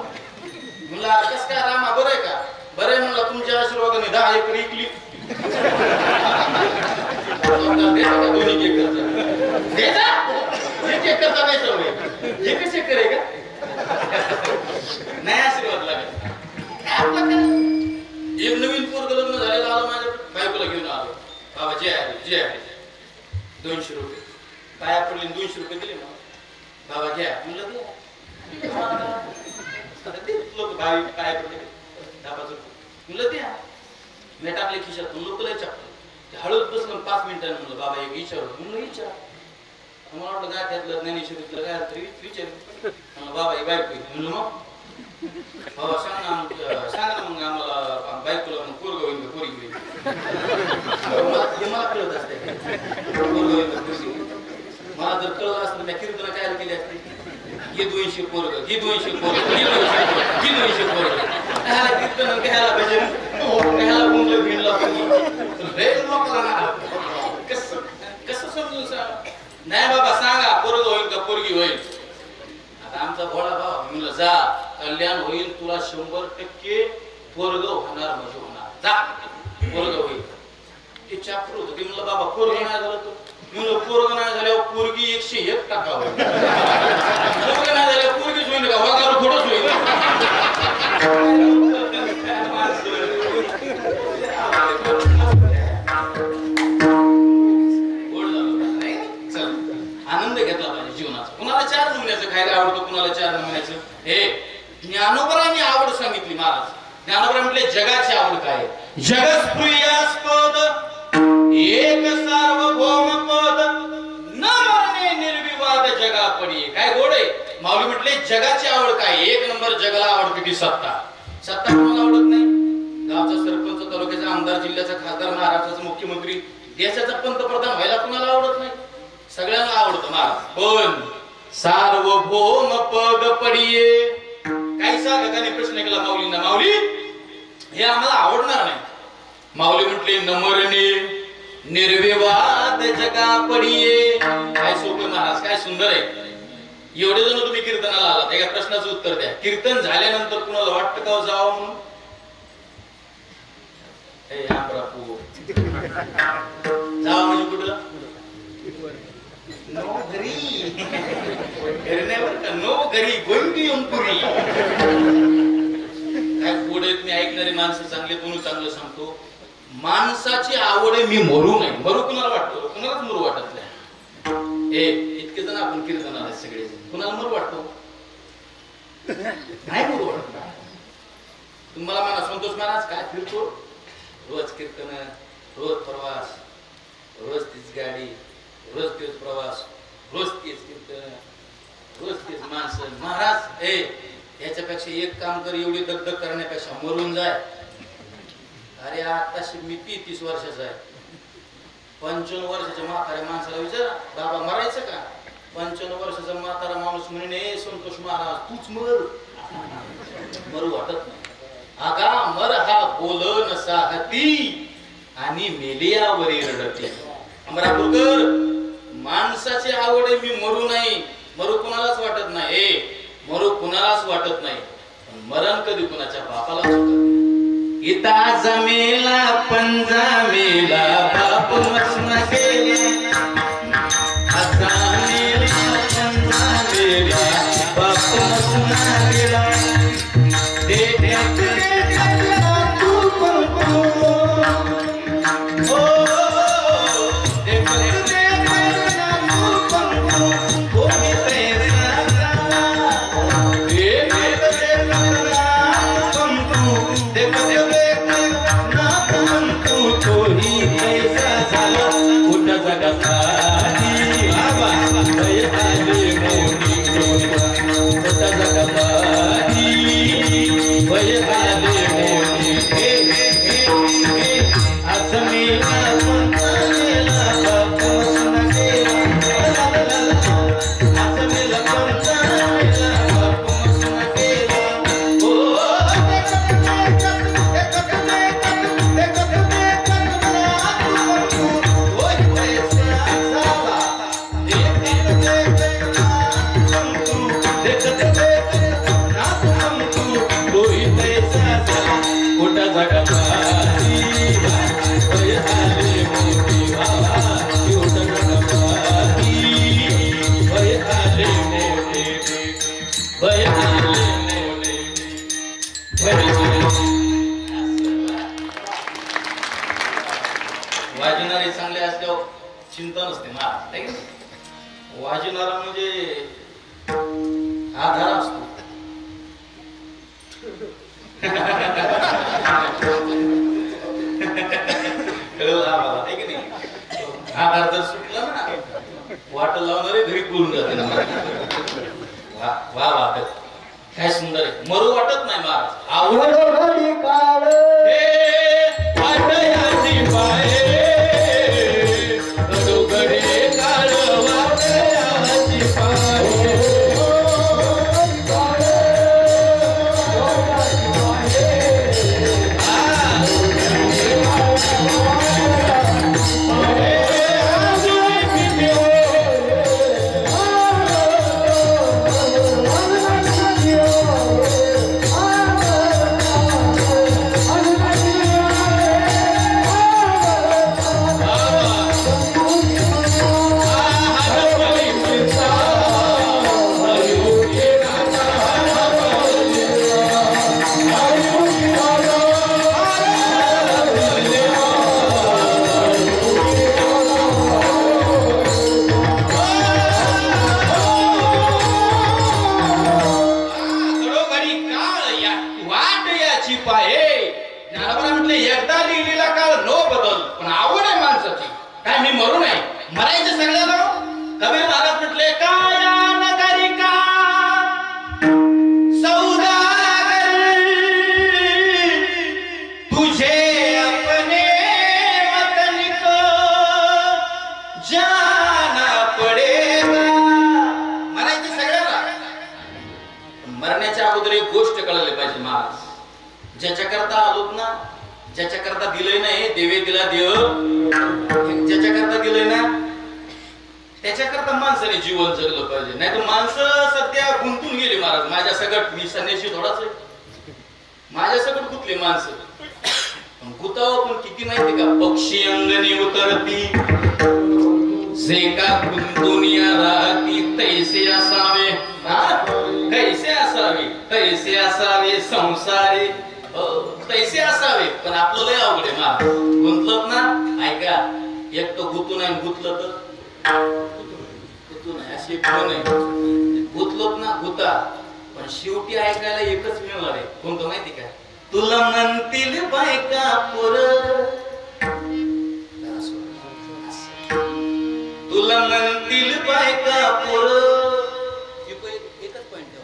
म्हणलं कस काय रामा बरं आहे का. बरं आहे म्हणलं तुमच्या आशीर्वादाने 10 एकर इकली. दोन्ही एकरचा एकच एकर आहे का नाही आशीर्वाद लागत. एक नवीन पोरग लग्न झालेलं आलं माझ्या बायकोला घेऊन आलो. बाबा जय आहे जय आहे. 200 रुपये पाया पडले, 200 रुपये दिले मला. बाबा घ्या म्हणलं द्या. लोक बाई पाया पडले 10-5 रुपये म्हणलं द्या. मी टाकले खिशातून. लोक लय टाकले. हळूच बसलं 5 मिनिटांनी म्हणलं बाबा एक विचार म्हणलं विचार. मला वाटलं काय त्यातलं ज्ञानेश्वरीतलं काय तरी विचार. म्हणलं बाबा ही बायको म्हणलं मग बाबा सांगा ना मग आम्हाला बायकोला मग पोरगं होईल पोरी होईल. मला कळत असते मला जर कळलं असतं मी कीर्तन काय केली असते ही 200 पोरग ही 200 पोरग ही 200 पोरग ह्याला कीर्तन घ्यायला पाहिजे ह्याला गुंडलं भिडला कसं समजून सांग नाही बाबा सांगा पोरग होईल का पोरगी होईल आता आमचा भोळा भाव म्हणलं जा कल्याण होईल तुला 100% पोरग होणार म्हणजे होणार जा पोरग होईल ते चाप्टर होतं ते म्हणलं बाबा पोरग नाही झालं तो म्हणलं पोरग नाही झाल्यावर पोरगी 101 टाकावं पोरग नाही झाल्यावर पोरगीच होईल का वागावर थोडंच होईल आनंद घेतला पाहिजे जीवनाचा कुणाला 4 नमुन्याचं खायला आवडतं कुणाला 4 नमुन्याचं हे ज्ञानोबरांनी आवड सांगितली महाराज ज्ञानोबरा म्हटले जगाची आवड काय जगस्प्रियास्पद एक सार्वभौम पद न मरणे निर्विवाद जगापडी काय गोड आहे माऊली म्हटले जगाची आवड काय 1 नंबर जगाला आवडते ती सत्ता सत्ता कोणाला आवडत नाही गावचा सरपंच तालुक्याचा आमदार जिल्ह्याचा खासदार महाराष्ट्राचा मुख्यमंत्री देशाचा पंतप्रधान व्हायला कुणाला आवडत नाही सगळ्यांना आवडतं महाराज पण सार्वभौम पद पडिये काही साधकांनी प्रश्न केला माऊलींना माऊली हे आम्हाला आवडणार नाही माऊली म्हटले न मरणे निर्विवाद जगा पडिये काय सोपे महाराज काय सुंदर आहे एवढे जण तुम्ही कीर्तनाला आलात एका प्रश्नाचं उत्तर द्या कीर्तन झाल्यानंतर कुणाला वाटतं का जावं म्हणून जावं म्हणजे कुठं नो घरी नो घरी गोंडी अंकुरी काय पुढे मी ऐकणारी माणसं चांगले कोणी चांगलं सांगतो माणसाची आवड आहे मी मरू नाही मरू कुणाला वाटतो कुणालाच मरू वाटत नाही ए इतके जण आपण कीर्तनाला सगळे कुणाला मरू वाटतो नाही मरू वाटत तुम्हाला म्हणा संतोष महाराज काय फिरतो रोज कीर्तन रोज प्रवास रोज तीच गाडी रोज तेच प्रवास रोज तेच कीर्तन रोज तेच माणसं महाराज ए याच्यापेक्षा एक काम कर एवढी दगदग करण्यापेक्षा मरून जाय अरे आताशी मी 30 वर्षाचा आहे 55 वर्षाच्या म्हाताऱ्या माणसाला विचार बाबा मरायचं का 55 वर्षाचा म्हातारा माणूस म्हणे संतोष महाराज तूच मर मरू वाटत नाही आगा मर हा बोल नसाहती आणि मेलियावरी रडते अमरापूरकर माणसाची आवड आहे मी मरू नाही मरू कुणालाच वाटत नाही मरू कुणालाच वाटत नाही मरण कधी कुणाच्या बापालाच होत इता जमेला पंजामेला बाप मसना गेला असामेला पंजामेला बाप मसना गेला वाजणारे चांगले असल्यावर चिंता नसते महाराज वाजणारा म्हणजे आधार असतो आधार जर सुटला ना वाट लावणारे घरी करून जाते ना वा वा काय सुंदर आहे मरू वाटत नाही महाराज आवड गोष्ट कळायला पाहिजे महाराज. ज्याच्या करता आलोत ना, ज्याच्या करता दिलंय ना, हे देवे दिला देव, ज्याच्या करता दिलंय ना त्याच्या करता माणसाने जीवन जगलं पाहिजे. नाही तर माणसं सध्या गुंतून गेली महाराज. माझ्या सगळं मी संन्याशी थोडाच आहे, माझ्या सगळं गुंतले माणसं. गुताव पण किती माहिती का, पक्षी अंगणी उतरती जे का दुनिया राहती तैसे असावे, कैसे असावे, तैसे असावे संसारे, तैसे असावे. पण आपलं लय अवघड आहे महाराज. गुंतलं ना, ऐका, एक तर गुतू नाही, गुतलं तर गुतू नाही, अशी कोण आहे. गुतलोत ना गुता, पण शेवटी ऐकायला एकच मिळणार आहे. कोणतं माहिती का, तुला म्हणतील बायका पोर, तुला म्हणतील बायका पोर. एकच पॉइंट,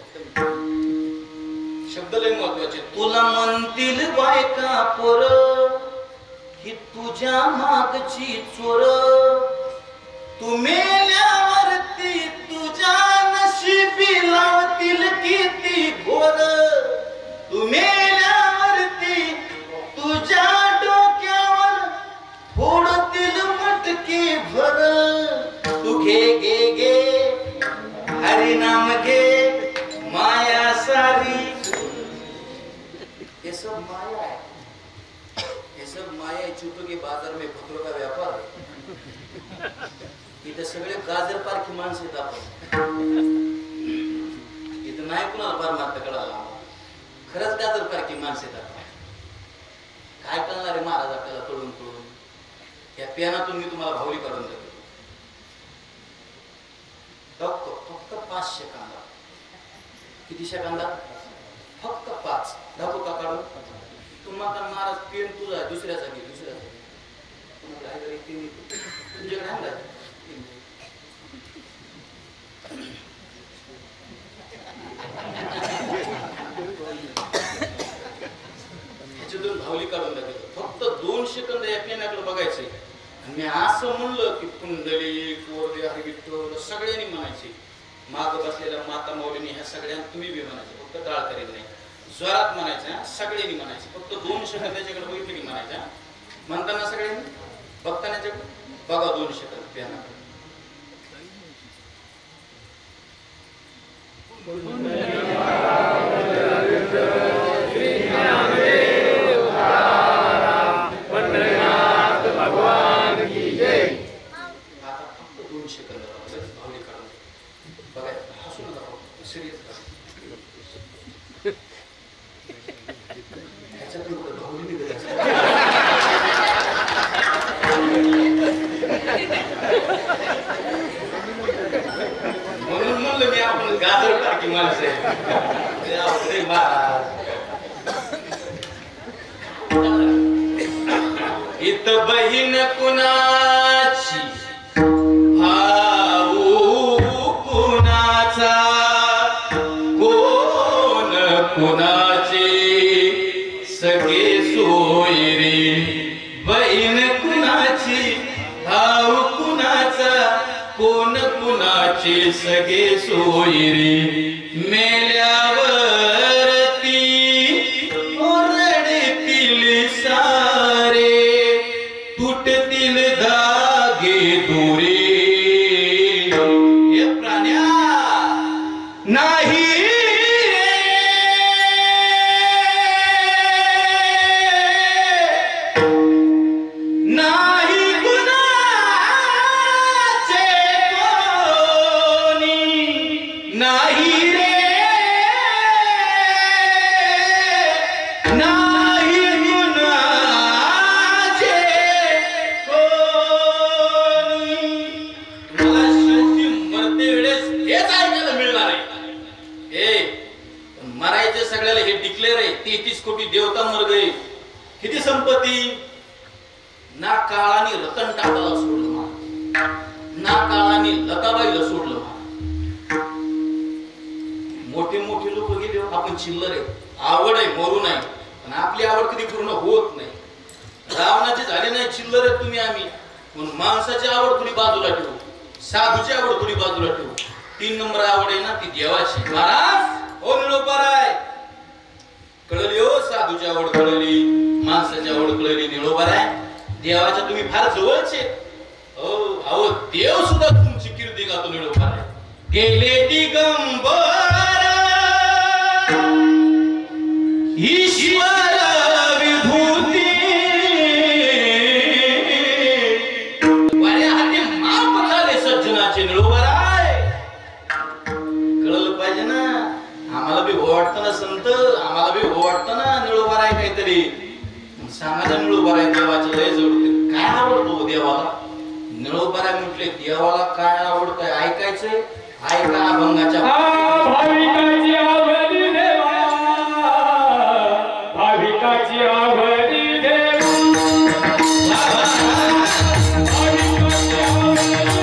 शब्द लय महत्वाचे. तुला म्हणतील बायका पोर, ही तुझ्या मागची चोर. तू मेल्यावरती तुझ्या नशिबी लावतील किती घोर. तू मेल्यावरती तुझ्या डोक्यावर फोडतील मटकी भर. तू घे घे घे हरिनाम घे, माया सारी. ये सब माया है, ये सब माया है. चुप के बाजार में खतरों का व्यापार है. इथे सगळे गाजर पारखी माणसं आहेत. आपण इथं नाही कुणाला परमार्थ कळाला, खरंच गाजर पारखी माणसं आहेत. काय कळणार आहे महाराज आपल्याला तळून तळून. या पेनातून मी तुम्हाला भावली काढून देतो. फक्त 500 कांदा. कितीशे कांदा? फक्त 5. दाखवू का काढून? तुम्हाला महाराज पेन तुझा दुसऱ्याचा घे, दुसऱ्याचा तुझ्याकडे आणला ह्याच्यातून भावली काढून दाखवतो. फक्त 2 सेकंद या पेनाकडे बघायचंय. मी असं म्हणलं की पुंडलिक वरदे हरी विठ्ठल सगळ्यांनी म्हणायचे. माग बसलेल्या माता मौलीनी ह्या सगळ्यांना तुम्ही बी म्हणायचे. फक्त टाळ करेल नाही, जोरात म्हणायचं, सगळ्यांनी म्हणायचे. फक्त 2 सेकंद त्याच्याकडे बघितले म्हणायच्या. म्हणताना सगळ्यांनी, बघताना बघा 2 सेकंद पेनाकडे. म्हणून म्हणलं मी आपण गाजर टाकी माणसं आहे. इथं बहीण कुणाची, भाऊ कुणाचा, कोण कुणाचे सगळे सोयरे. बहीण कुणाची, भाऊ कुणाचा, कोण कुणाचे सगळे सोयरे. मेल्यावरती ओरडतील सारे, तुटतील धागे दोरे. हे प्राण्या नाही सगळ्याला हे डिक्लेअर आहे. 33 कोटी देवता मर गए. किती संपत्ती. ना काळाने रतन टाकाला सोडलं, ना काळाने लताबाईला सोडलं. मोठे मोठे लोक गेले, आपण चिल्लर आहे. आवड आहे, मरू नाही, पण आपली आवड कधी पूर्ण होत नाही. रावणाचे झाले नाही चिल्लर आहे तुम्ही आम्ही, पण माणसाची आवड थोडी बाजूला ठेवू, साधूची आवड थोडी बाजूला ठेवू. 3 नंबर आवड आहे ना ती देवाची. महाराज ओ निळोपाराय साधूच्या आवड कळली, माणसाच्या आवड कळली, निळोबार आहे. देवाच्या तुम्ही फार जवळचे. अहो देव सुद्धा तुमची कीर्ती गातो निळोबार आहे. गेले दिगंबर ईश्वर विभूती वाऱ्या हाती माप झाले सज्जनाचे निळोबार आहे. कळलं पाहिजे ना. आम्हाला बी हो वाटतं ना संत, आम्हाला बी हो वाटतं ना निळोबार आहे काहीतरी. सांगा निळोबार आहे देवाच्या लय जवळ. काय आवडतो देवाला? निळोबार आहे म्हटले देवाला काय आवडतंय ऐकायचंय. ऐका अभंगाच्या भाविकाची आवडी देवा, भाविकाची आवडी देवा, भाविकाची आवडी देवा, भाविकाची आवडी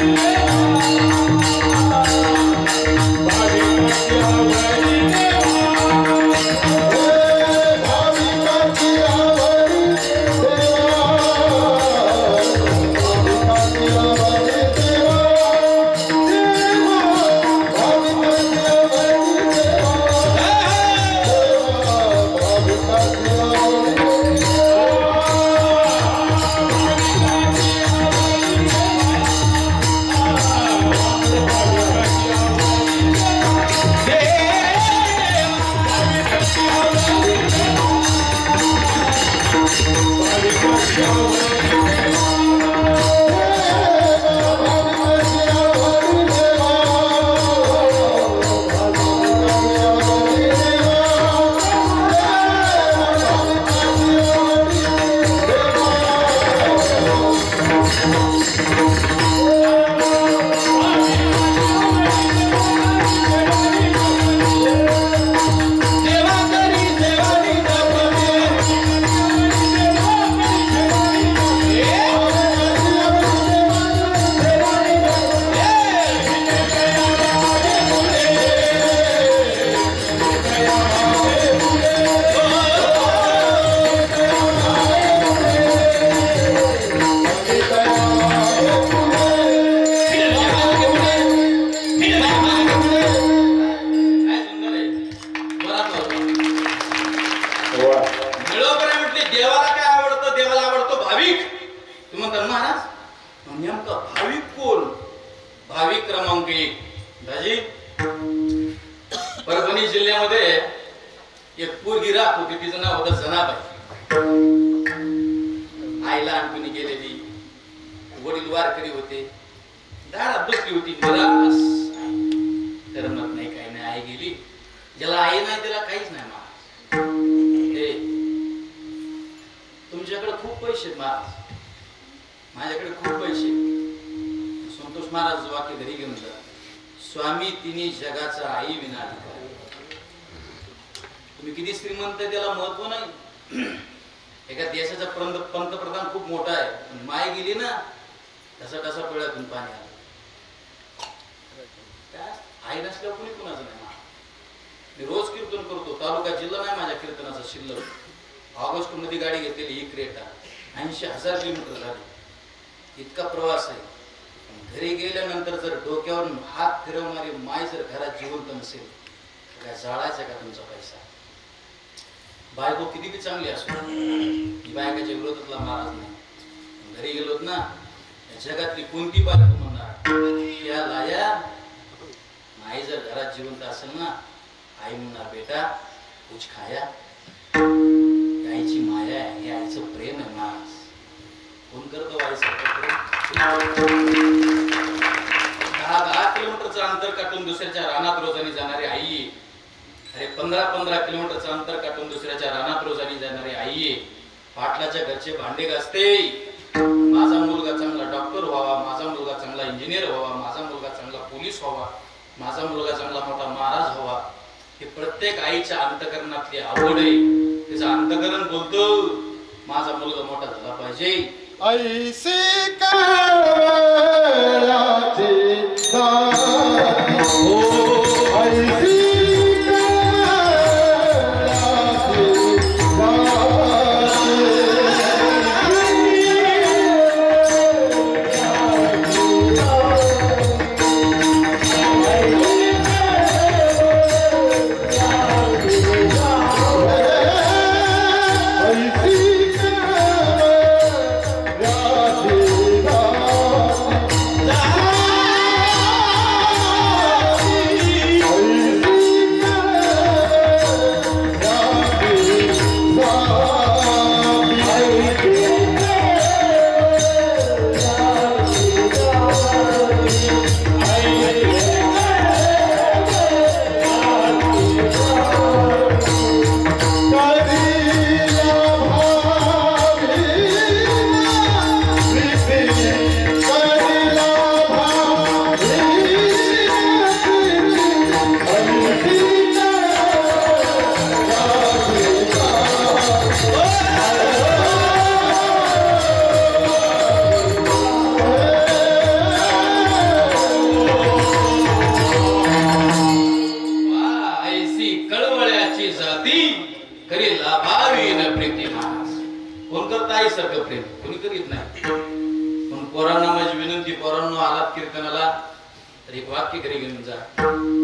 तर एक वाक्य घरी घेऊन जा.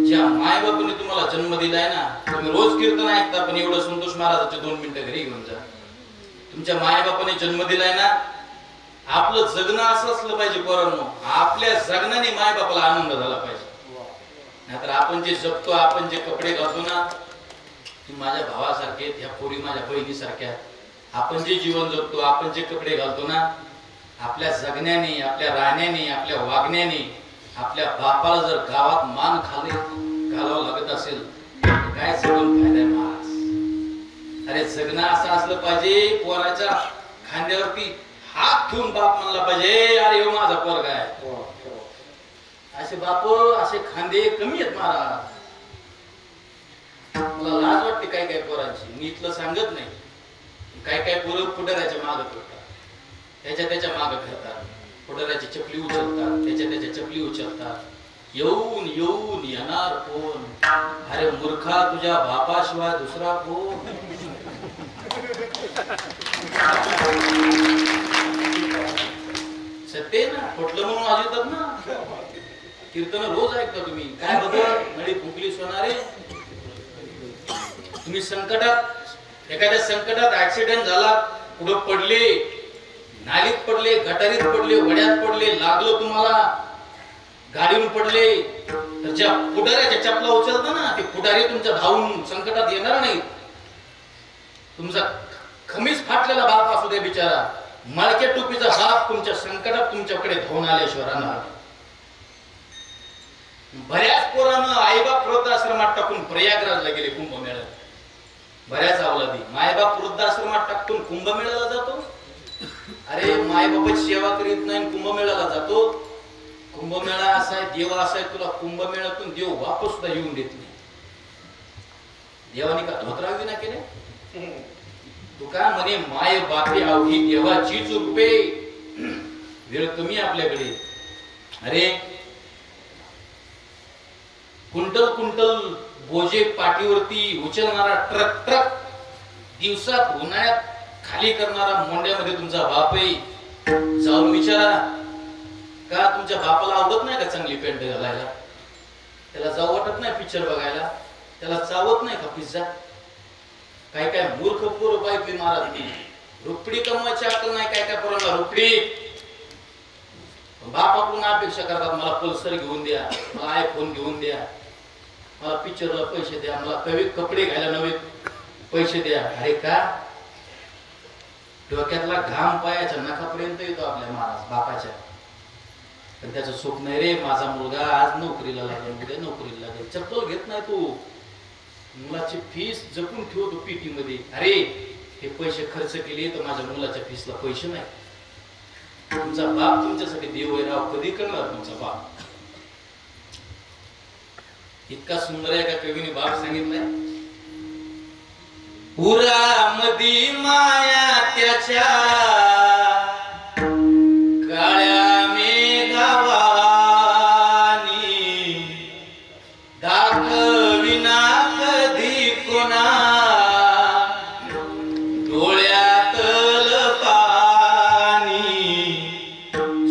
ज्या मायबापाने तुम्हाला जन्म दिलाय ना, तुम्ही रोज कीर्तन ऐकता, पण एवढं संतोष महाराजाचे 2 मिनिटं घरी घेऊन जा. तुमच्या मायबापाने जन्म दिलाय ना, आपलं जगणं असं असलं पाहिजे पोरांनो, आपल्या जगण्याने मायबापाला आनंद झाला पाहिजे. नाहीतर आपण जे जगतो, आपण जे कपडे घालतो ना, ती माझ्या भावासारखे, ह्या पोरी माझ्या बहिणीसारख्या, आपण जे जीवन जगतो, आपण जे कपडे घालतो ना, आपल्या जगण्याने, आपल्या राहण्याने, आपल्या वागण्याने आपल्या बापाला जर गावात मान घालावं लागत असेल तर काय जगून फायदा महाराज. अरे जगणं असं असलं पाहिजे, पोराच्या खांद्यावरती हात ठेवून बाप म्हणला पाहिजे, अरे हो माझा पोरगा आहे. असे बाप, असे खांदे कमी आहेत महाराज. मला लाज वाटते काय काय पोरांची, मी इथलं सांगत नाही. काय काय पोरं पुढाऱ्याच्या मागं फिरतात, त्याच्या मागं फिरतात, पुढाऱ्याची चपली उचलतात, त्याच्या चपली उचलतात. येऊन येऊन येणार कोण? अरे मूर्खा, तुझ्या बापाशिवाय दुसरा कोण? सत्य ना, फुटलं म्हणून वाजवतात ना. कीर्तन रोज ऐकता तुम्ही. काय बघा, नळी फुकली सोनारे. तुम्ही संकटात, एखाद्या संकटात ऍक्सिडेंट झाला, पुढे पडले, नालीत पडले, गटारीत पडले, वड्यात पडले, लागलो तुम्हाला, गाडीवर पडले, तर ज्या पुढाऱ्याच्या चपला उचलता ना, ते पुढारी तुमच्या धावून संकटात येणार नाही. तुमचा खमीस फाटलेला बाप असू दे बिचारा, मळक्या टोपीचा बाप तुमच्या संकटात तुमच्याकडे धावून आल्याशिवाय राहणार. बऱ्याच पोरानं आईबाप वृद्धाश्रमात टाकून प्रयागराजला गेले कुंभमेळ्यात. बऱ्याच अवलादी मायबाप वृद्धाश्रमात टाकून कुंभमेळ्याला जातो. अरे मायबापाची सेवा करीत नाही, कुंभमेळ्याला जातो. कुंभमेळा असा आहे, देव असा आहे, तुला कुंभमेळ्यातून देव वापस सुद्धा येऊन देत नाही. देवाने का धोत्रा विना केले? तू का म्हणे माय बापे अवघी देवाचीच रूपे. वेळ कमी आपल्याकडे. अरे कुंटल कुंटल बोजे पाठीवरती उचलणारा ट्रक दिवसात उन्हाळ्यात खाली करणारा मोंड्यामध्ये तुमचा बाप आहे. जाऊन विचारा, का तुमच्या बापाला आवडत नाही का चांगली पॅन्ट घालायला? त्याला जाऊ वाटत नाही पिक्चर बघायला? त्याला चावत नाही का पिझ्झा? काय काय मूर्ख पोरं पाहिजे महाराज. रुपडी कमवायची अक्कल नाही काय काय पोरांना. रुपडी बापाकडून अपेक्षा करतात, मला पल्सर घेऊन द्या, मला आयफोन घेऊन द्या, मला पिक्चरला पैसे द्या, मला कपडे घ्यायला नवे पैसे द्या. अरे का? डोक्यातला घाम पायाच्या नखापर्यंत येतो आपल्या महाराज बापाच्या. पण त्याचं सुख नाही रे, माझा मुलगा आज नोकरीला लागेल, उद्या नोकरीला लागेल. चप्पल घेत नाही तू, मुलाची फीस जपून ठेवतो पीटी मध्ये. अरे हे पैसे खर्च केले तर माझ्या मुलाच्या फीसला पैसे नाही. तुमचा बाप तुमच्यासाठी देव आहे राव, कधी करणार तुमचा बाप? इतका सुंदर आहे का कवीने बाप सांगितलाय. पुरामधी माया त्याच्या काळ्या मेघावानी दाखविना कधी कोणा डोळ्यातल पाणी.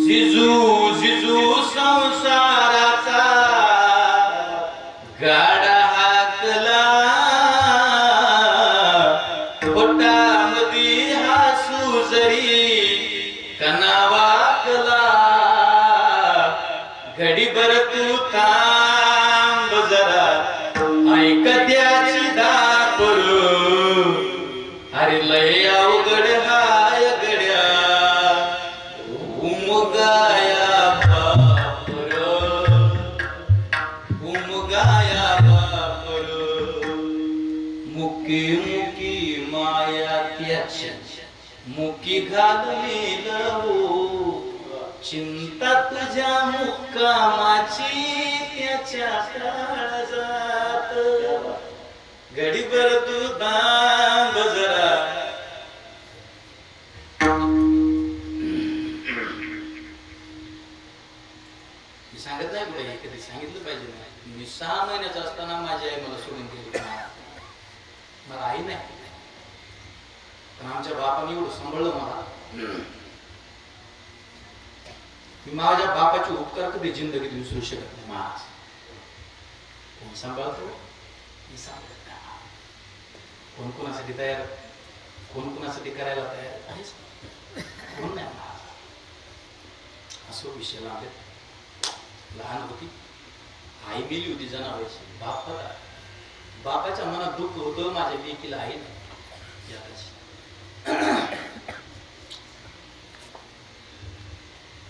जिजू जिजू संसाराचा गाडा हाकला, पोटामध्ये हसू जरी कना वाकला. घडीभर तू थांब जरा, ऐक त्याची दापरू. अरे लय अवघड हाय गड्या, उमगाया बापर, उमगाया बापर. मुकी मुकी माया त्याच्या मुकी घालली लवो. चिंता तुझ्या मुक्कामाची त्याच्या काळजात. घडीभर तू थांब जरा. मी सांगत नाही कुठे, कधी सांगितलं पाहिजे नाही. मी 6 महिन्याचा असताना माझी आई मला सोडून गेली. मला आई नाही, पण आमच्या बापाने एवढं सांभाळलं मला. मी माझ्या बापाचे उपकार कधी जिंदगीत विसरू शकत नाही महाराज. कोण सांभाळतो? मी सांभाळत नाही. कोण कोणासाठी तयार, कोण कोणासाठी करायला तयार आहेच कोण नाही महाराज. असो विषय लावले. लहान होती, आई गेली होती जनावरांची, बाप होता. बापाच्या मनात दुःख होतं, माझ्या लेकीला आई नाही.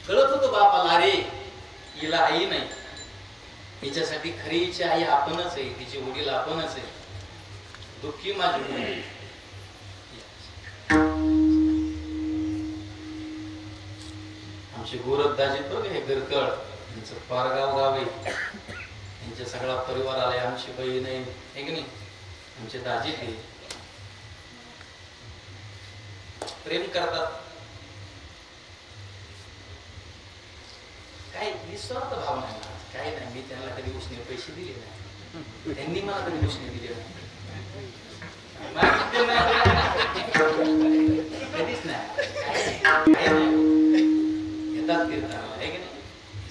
कळत होतं बापाला, अरे हिला आई नाही, हिच्यासाठी खरी हिची आई आपणच आहे, तिचे वडील आपणच आहे. दुःखी माझी मुलगी. आमचे गोरखदाजी बघ, हे गरकळ यांचं पारगाव गाव आहे, यांच्या सगळा परिवार आलाय. आमची बहीण आहे की नाही, आमचे दाजी ते प्रेम करतात. काय निस्वार्थ भाव नाही, काय नाही. मी त्यांना कधी उसने पैसे दिले नाही, त्यांनी मला कधी उसने दिले नाही, कधीच नाही. येतात कीर्तनाला आहे की नाही.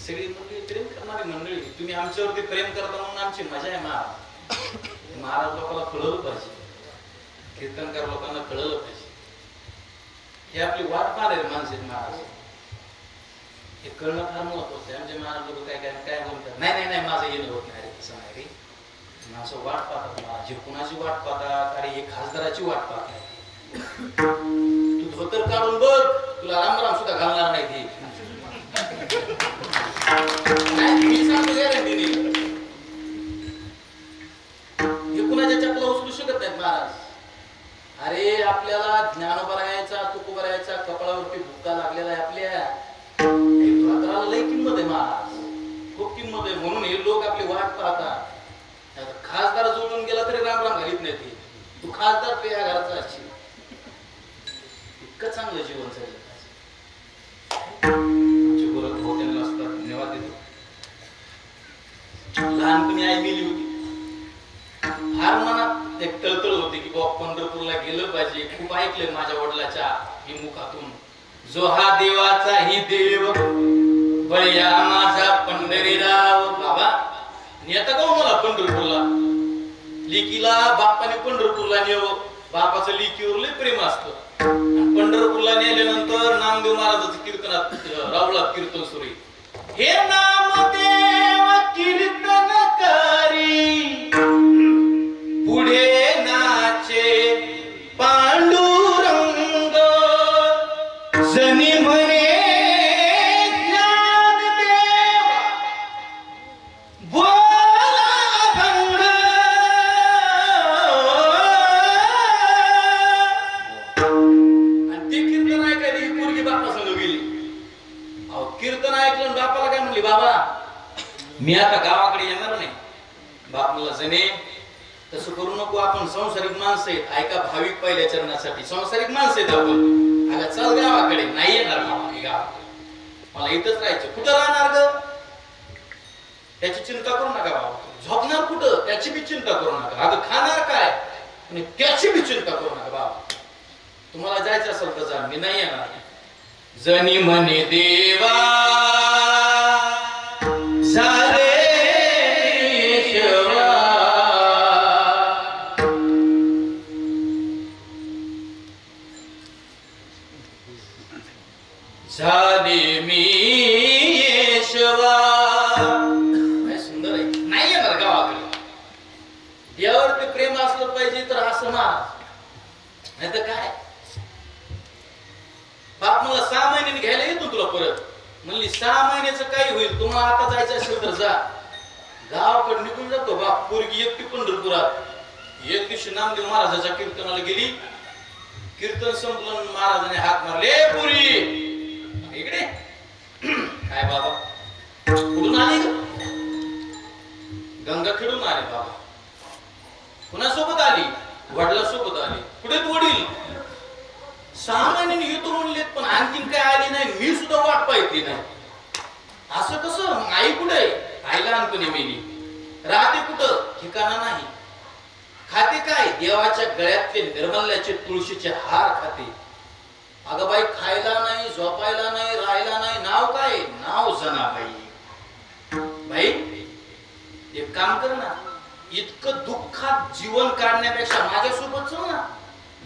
सगळी मंडळी प्रेम करणारी मंडळी. तुम्ही आमच्यावरती प्रेम करता म्हणून आमची मजा आहे. महाराज लोकांना कळलं पाहिजे, कीर्तनकार लोकांना कळलं पाहिजे. हे आपली वाट पाहणार आहे माणसे. महाराज हे कळणं फार महत्वाचं आहे. आमचे महाराज लोक काय काय काय म्हणतात, नाही नाही नाही माझं येणं होत नाही रे, तसं नाही रे. माणसं वाट पाहतात महाराज. जे कुणाची वाट पाहतात, अरे हे खासदाराची वाट पाहत नाही. तू धोतर काढून बघ, तुला रामराम सुद्धा घालणार नाही ती. मी सांगतो गॅरंटीने, हे कुणाच्या चपला उचलू शकत नाहीत महाराज. अरे आपल्याला ज्ञानोबा राहायचा, तुकोबा राहायचा, कपाळावरती भुक्का लागलेला आहे आपल्या. लय किंमत आहे महाराज, खूप किंमत आहे. म्हणून हे लोक आपली वाट पाहतात. खासदार जोडून गेला तरी राम राम घालीत नाही ते. तू खासदार पे या घराचा असशील, इतकं चांगलं जीवन चाललं. आमचे गोरख भाऊ त्यांना असतात धन्यवाद देतो. लहानपणी आई मेली होती, फार मनात एक तळतळ होती की बाबा पंढरपूरला गेलं पाहिजे. खूप ऐकलंय माझ्या वडिलाच्या मुखातून, जो हा देवाचा ही देव बळया माझा पंढरीराव. बाबा नेता का मला पंढरपूरला? लिकीला बापाने पंढरपूरला नेव. बापाचं लिकीवर लय प्रेम असतं. पंढरपूरला नेल्यानंतर नामदेव महाराजाचं कीर्तनात रावळात कीर्तन सुरू आहे. हे नामदेव कीर्तनकारी पुढे नाचे पांडुरंग, जनी म्हणे मी आता गावाकडे येणार नाही. बाप मला जने तसं करू नको, आपण संसारिक माणसं आहेत. ऐका, भाविक पहिल्या चरणासाठी संसारिक माणसं आहेत आपण. अगं चल गावाकडे. नाही येणार गावाकडे, मला इथंच राहायचं. कुठं राहणार ग? त्याची चिंता करू नका बाबा. झोपणार कुठं त्याची बी चिंता करू नका. अगं खाणार काय आणि त्याची बी चिंता करू नका बाबा. तुम्हाला जायचं असेल तर जा, मी नाही येणार. जनी म्हणे देवा झाले मी येशवा. सुंदर आहे. नाही येणार गावाकडे. देवावरती प्रेम असलं पाहिजे तर असं नाही तर काय. बाप मला 6 महिन्याने घ्यायला येतो तुला परत. म्हणली 6 महिन्याचं काही होईल, तुम्हाला आता जायचं असेल तर जा. गावाकडे निघून जातो बाप. पोरगी एकटी पंढरपुरात. एक दिवशी नामदेव महाराजाच्या कीर्तनाला गेली. कीर्तन संपलं, महाराजाने हाक मारले, पुरी इकडे. काय बाबा कुठून आले? गंगा खेळून आले बाबा. कुणासोबत आली? वडिलांसोबत आली. कुठे वडील? 6 महिन्याने येतो म्हणलेत, पण आणखीन काय आली नाही. मी सुद्धा वाट पाहिली नाही. असं कसं? आई कुठे? आई लहानपणी मेली. राहते कुठं? ठिकाणा नाही. खाते काय? देवाच्या गळ्यातले निर्मल्याचे तुळशीचे हार खाते. अगं बाई, खायला नाही, झोपायला नाही, राहायला नाही, नाव काय? नाव जनाबाई. बाई एक काम कर ना, इतकं दुःखात जीवन काढण्यापेक्षा माझ्यासोबत चल ना,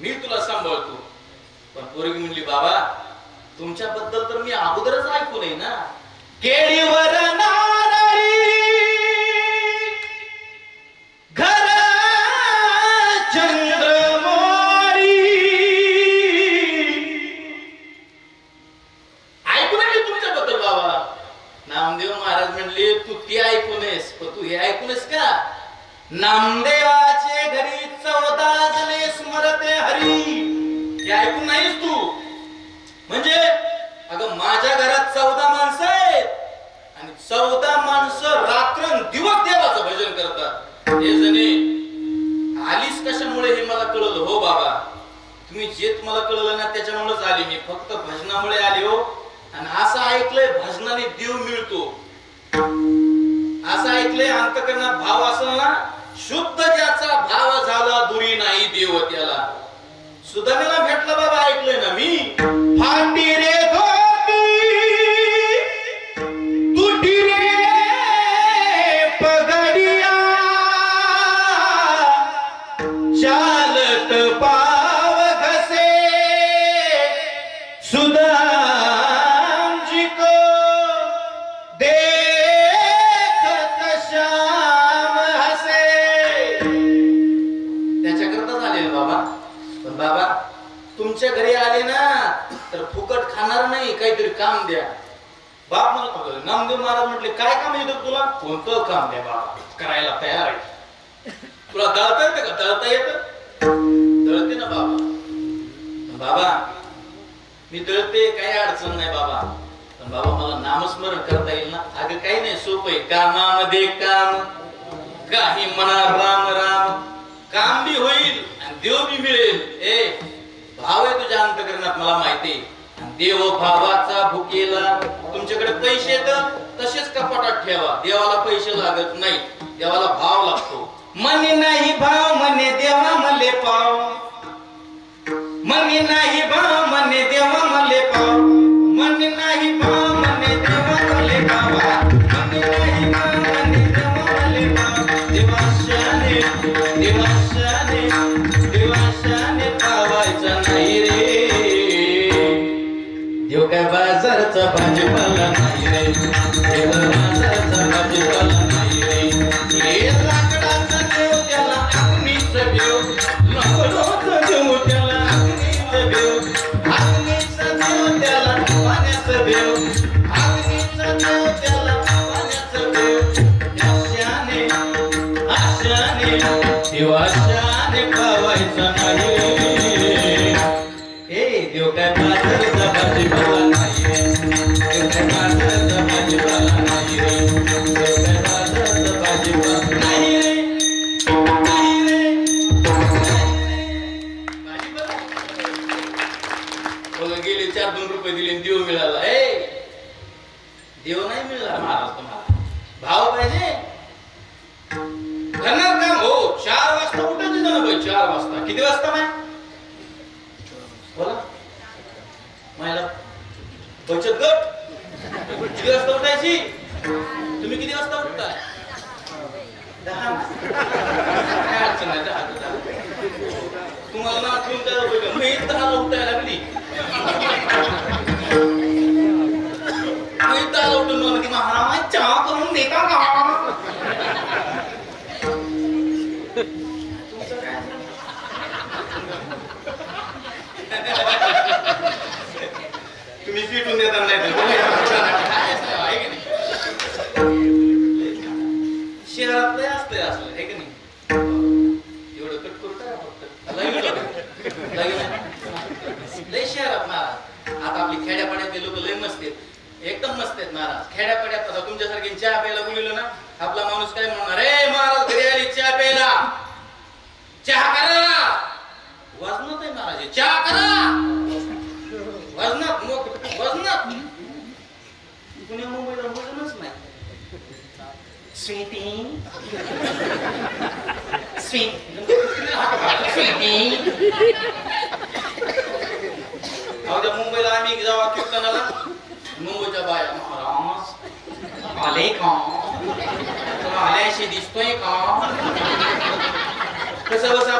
मी तुला सांभाळतो. पण पोरगी म्हणली, बाबा तुमच्याबद्दल तर मी अगोदरच ऐकू नये ना. केळीवर नारळी घर चंद्रमाळी, ऐकू नये तुमच्याबद्दल बाबा. नामदेव महाराज म्हणले, तू ती ऐकू नयेस, पण तू हे ऐकू नयेस का? नामदेवाचे घरी 14 जणे स्मरते हरी, हे ऐकून नाहीस तू? म्हणजे अगं माझ्या घरात 14 माणसं आहेत आणि 14 माणसं रात्रंदिवस देवाचं भजन करतात. हे जणे आलीस कशामुळे हे मला कळलं हो बाबा. तुम्ही जे मला कळलं ना त्याच्यामुळेच आली मी, फक्त भजनामुळे आली हो. आणि असं ऐकलंय भजनाने देव मिळतो, असं ऐकलंय अंतकरणात भाव असेल ना, शुद्ध ज्याचा भाव झाला दुरी नाही देव त्याला. सुदामेला भेटला बाबा, ऐकलंय ना मी. फाटी रे धोती तुटी रे पगडिया, चालत पाव घसे सुदामजी को देखत श्याम हसे. त्याच्याकरता झाले बाबा. पण बाबा तुमच्या घरी आले ना तर फुकट खाणार नाही, काहीतरी काम द्या. बाप म्हणत, नामदेव महाराज म्हटले, काय काम येतं तुला? कोणतं काम द्या बाबा, करायला तयार आहे. तुला दळता येतं का? दळता येतं? दळते ना बाबा. बाबा मी दळते, काही अडचण नाही बाबा. पण बाबा मला नामस्मरण करता येईल ना? अगं काही नाही, सोपं आहे. कामामध्ये काम, काही म्हणा राम राम, काम बी होईल आणि देव बी मिळेल. ए भाव आहे तुझ्या अंतकरणात मला माहिती आहे. देव भावाचा भुकेला. तुमच्याकडे पैसे येतात तसेच कपाटात ठेवा, देवाला पैसे लागत नाही, देवाला भाव लागतो. मनी नाही भाव म्हणे देवा मले पाव, मनी नाही भाव म्हणे देवा मले पाव, मनी नाही भाव म्हणे देवा मले पावा, मनी नाही भाव म्हणे देवा मले पाव. देवाशाने देवाशाने देवाशाने पावायचा नाही रे. देव काय बाजारचा भाजीपाला नाही रे, देव बाजारचा भाजीपाला नाही रे. हे लाकडाचा देव त्याला अग्नीचा देव, लाकडाचा देव त्याला अग्नीचा देव, अग्नीचा देव त्याला पाण्याचा देव, अग्नीचा देव त्याला पाण्याचा देव. अशाने अशाने देवाशाने पावायचा नाही रे. हे देव काय बाजारचा भाजीपाला नाही रे, देव काय बाजारचा भाजीपाला नाही रे, देव काय बाजारचा भाजीपाला नाही रे, नाही रे, भाजीपाला. गेले 4-2 रुपये दिले, देव मिळाला. देव नाही मिळाला महाराज तुम्हाला, भाव पाहिजे. करणार काम हो. 4 वाजता उठायचं ना भाई, 4 वाजता. किती वाजता माय बोला मायला बचत गट किती वाजता उठायची? तुम्ही किती वाजता उठताय? 10. काय अडचण आहे 10. तुम्हाला ना ठेवून द्यायला पाहिजे. मी 10ला उठायला लागली, मी 10ला उठून मला की महाराज चहा करून देता का? तुम्ही पिटून देता नाही शहरात लय असतंय असलं आहे की नाही? एवढं कट करू टाका फक्त लय शहरात महाराज. आता आपली खेड्यापाड्यातले लोक लय मस्त आहेत, एकदम मस्त आहेत महाराज. खेड्यापाड्यात आता तुमच्यासारखे चहा प्यायला बोललो ना, आपला माणूस काय म्हणणार, ए महाराज घरी आली चहा प्यायला, चहा करा. वजनात आहे महाराज, चहा करा वजनात, वजनात. पुण्या मुंबईला वजनच नाही. स्वीटी स्वीटी अहो त्या मुंबईला आम्ही जेव्हा कीर्तनाला मुंबईच्या बाया महाराज आले का तुला आल्याशी दिसतोय का कसं बसा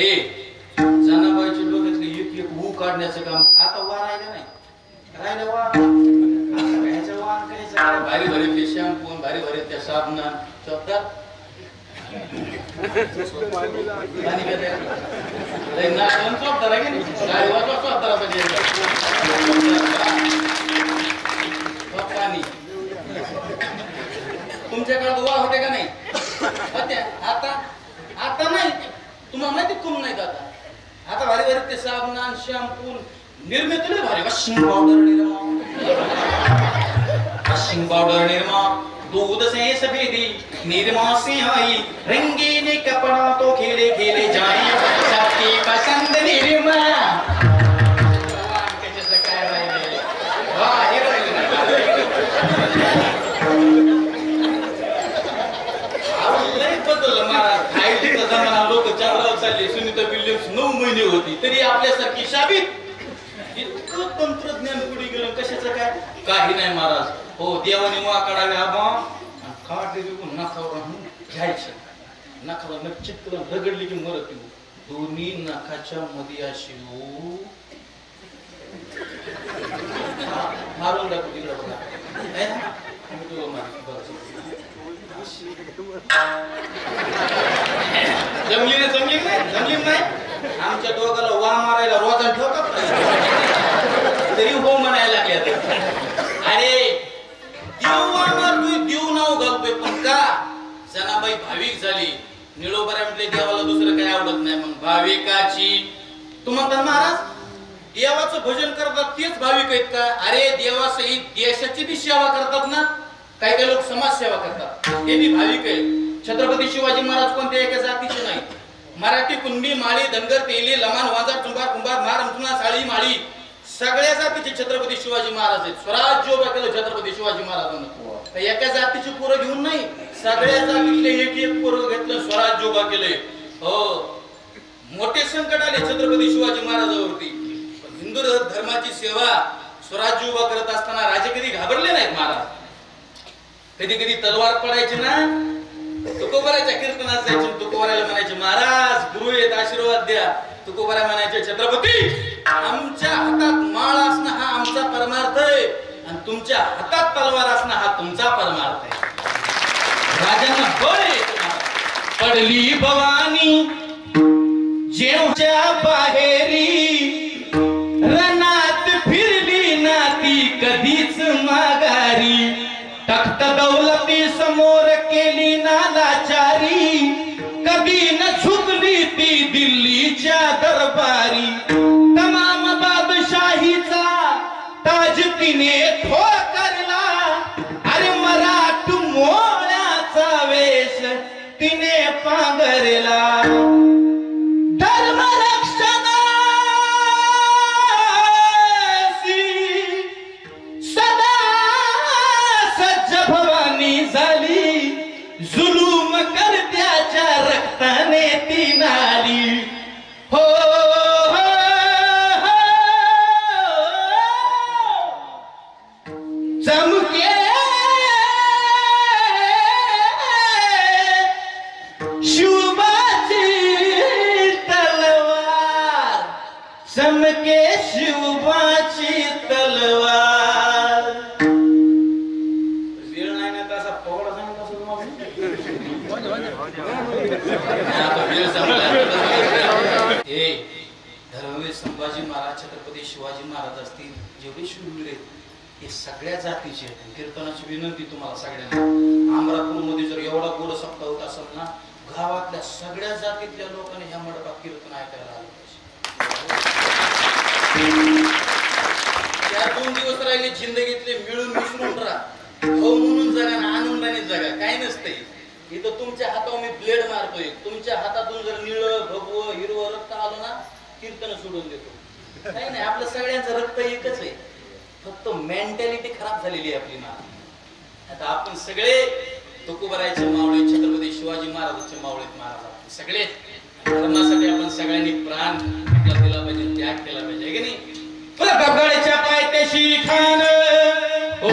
हे जनाबाईच्या डोक्यातले एक एक ऊ काढण्याचं काम आता वा राहिलं नाही. राहिलं वा ह्याचं वाण करायचं काय? भारी भारी ते शॅम्पू भारी भारी त्या साबणा चोपतात पाणी काय ना कोण चोपतात आहे की नाही? गाडी वाजवा चोपताला पाहिजे पाणी. तुमच्या काळात वा होते का नाही? होत्या. आता आता नाही. तुम्हाला माहिती कुम नाही का आता भारी भारी ते साबण शॅम्पू निर्मिती लय भारी. वॉशिंग पाउडर निर्मा दूध से सफेदी निर्मा से आई रंगीन कपड़ा तो खेले खेले जाए सबकी पसंद निर्मा. कैसे काय राहिले वाह हे राहिले लय बदललं महाराज. आयटीचा जमाना लोक 4 लाख चालले. सुनीता विल्यम्स 9 महिने होती तरी आपल्यासारखी शाबीत. इतकं तंत्रज्ञान पुढे गेलं कशाचं काय काही नाही महाराज. हो देवाने वाकडावे आबा काढले विकून नखावर घ्यायचं. नखाला नक्षित करून रगडली की मरत येऊ. दोन्ही नखाच्या मध्ये अशी मारून दाखवू तिकडे बघा. जमली नाही. आमच्या दोघाला वा मारायला रोजान ठेवतात तरी हो म्हणायला लागले. अरे देव वा मारतोय देव नाव घालतोय पण का? जनाबाई भाविक झाली. निळोबऱ्या म्हटले देवाला दुसरं काही आवडत नाही. मग भाविकाची तू म्हणतात महाराज देवाचं भजन करतात तेच भाविक आहेत का? अरे देवासहित देशाची बी सेवा करतात ना. काही काही लोक समाजसेवा करतात ते बी भाविक आहेत. छत्रपती शिवाजी महाराज कोणत्या एका जातीचे नाही. मराठी कुणबी माळी धनगर तेली लमान वाजार चुंबार कुंभार मार अंतुना साळी माळी सगळ्या जातीचे छत्रपती शिवाजी महाराज आहेत. स्वराज्य उभा केलं छत्रपती शिवाजी महाराजांना. एका जातीची पोरं घेऊन नाही सगळ्या जातीतले एक एक पोरं घेतलं स्वराज्य उभा केले. हो मोठे संकट आले छत्रपती शिवाजी महाराजांवरती. हिंदू धर्माची सेवा स्वराज्य उभा करत असताना राजे कधी घाबरले नाहीत महाराज. कधी कधी तलवार पडायची ना तुकोबाराच्या कीर्तनात जायचे. तुकोबाराला म्हणायचे महाराज गुरु येत आशीर्वाद द्या. तुकोबारा म्हणायचे छत्रपती आमच्या हातात माळ असणं हा आमचा परमार्थ आहे आणि तुमच्या हातात तलवार असणं हा तुमचा परमार्थ आहे. राजांना बळ पडली भवानी जेवच्या बाहेरी रणात फिरली नाती कधीच माघारी. तख्त दौलती समोर केली नालाचारी कधी न झुकली ती दिल्लीच्या दरबारी. तमाम बादशाहीचा ताज तिने ठोकरला. अरे मराठ मोळ्याचा वेश तिने पांघरला. धर्मरक्षणासी सदा सज्ज भवानी झाली. जुलूम करत्याच्या रक्ताने ती नाली. हो चमके शिवबाची तलवार. चमके शिवबाची तलवार. वेळ नाही ना तसा पवडा सांगता असं तुम्हाला. धर्मवीर संभाजी महाराज छत्रपती शिवाजी महाराज असतील जेवढे शूरवीर आहेत हे सगळ्या जातीचे आहेत. कीर्तनाची विनंती तुम्हाला सगळ्यांना. अमरापूर मध्ये जर एवढा गोड सप्ताह होत असेल ना गावातल्या सगळ्या जातीतल्या लोकांनी ह्या मंडपात कीर्तन ऐकायला आलं पाहिजे. त्या 2 दिवस राहिले जिंदगीतले मिळून मिसळून राहा. हो म्हणून जगा ना आनंदाने जगा. काही नसते इथं. तुमच्या हातावर मी ब्लेड मारतोय. तुमच्या हातातून जर निळं भगवं हिरवं रक्त आलं ना कीर्तन सोडून देतो. काही नाही आपलं सगळ्यांचं रक्त एकच आहे. फक्त मेंटॅलिटी खराब झालेली आहे आपली ना. आता आपण सगळे तुकोबारायचे मावळे छत्रपती शिवाजी महाराजांचे मावळे महाराज सगळे धर्मासाठी आपण सगळ्यांनी प्राण आपला दिला पाहिजे त्याग केला पाहिजे की नाही. प्रतापगडाच्या पायथ्याशी खान ओ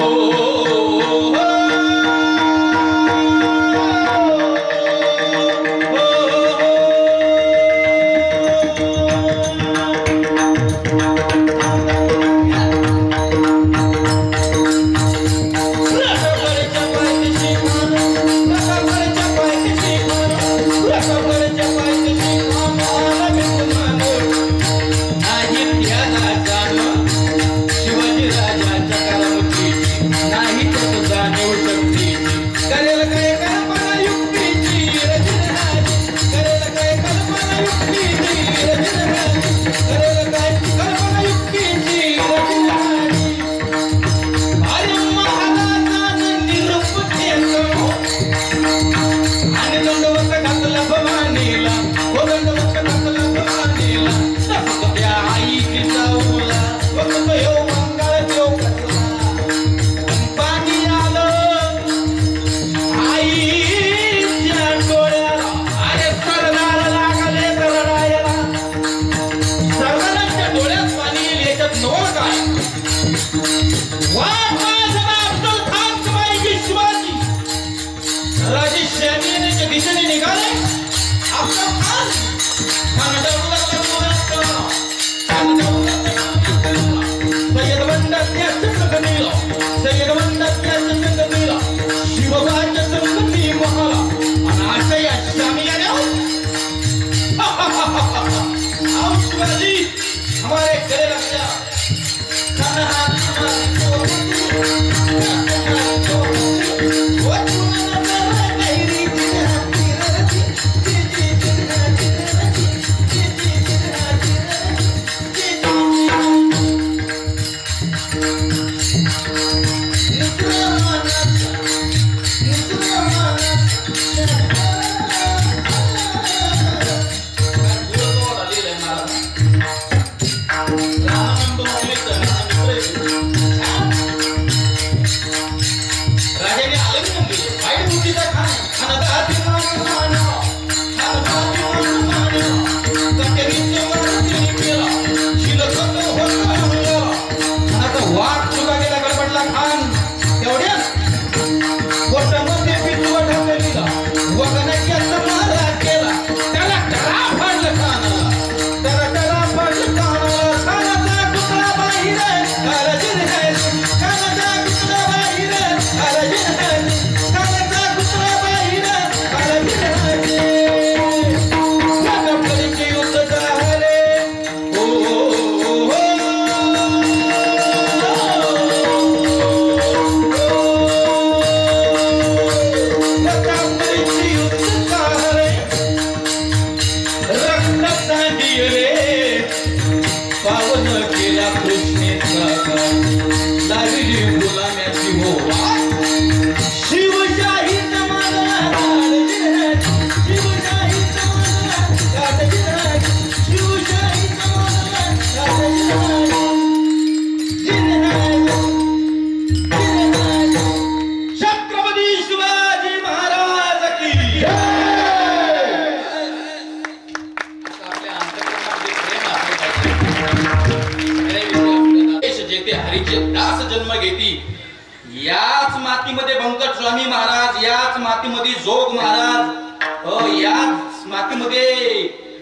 याच मातीमध्ये बंकट स्वामी महाराज, याच मातीमध्ये जोग महाराज, याच मातीमध्ये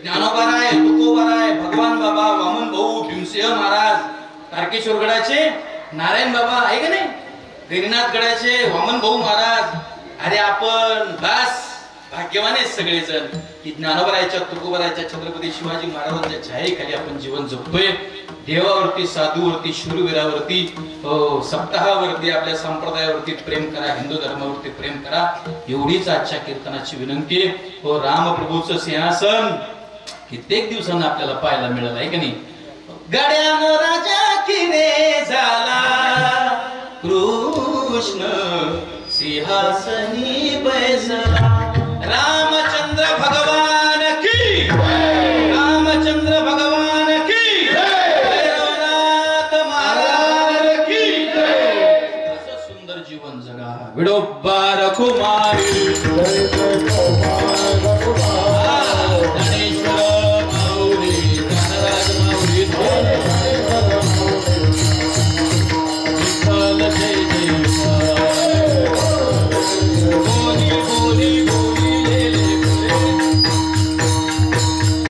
ज्ञानोबाराय, तुकोबाराय, भगवान बाबा, वामन भाऊ, भीमसिंह महाराज, तारकेश्वर गडाचे नारायण बाबा आहे का नाही, गैरीनाथ गडाचे वामन भाऊ महाराज. अरे आपण बस भाग्यवान आहेत सगळेजण की ज्ञानोबारायच्या, तुकोबारायच्या, छत्रपती शिवाजी महाराजांच्या छायेखाली आपण जीवन जगतोय. देवावरती, साधूवरती, शूरवीरावरती, सप्ताहावरती, आपल्या संप्रदायावरती प्रेम करा, हिंदू धर्मावरती प्रेम करा, एवढीच आजच्या कीर्तनाची विनंती. हो, रामप्रभूचं सिंहासन कित्येक दिवसांना आपल्याला पाहायला मिळालं आहे की नाही. गड्यानं राजा किने झाला, कृष्ण सिंहासनी बैसला. रामचंद्र भगवान की, रामचंद्र भगवान की, भैरवनाथ महाराज की. असं सुंदर जीवन जगा. विडोबा रखुमाई.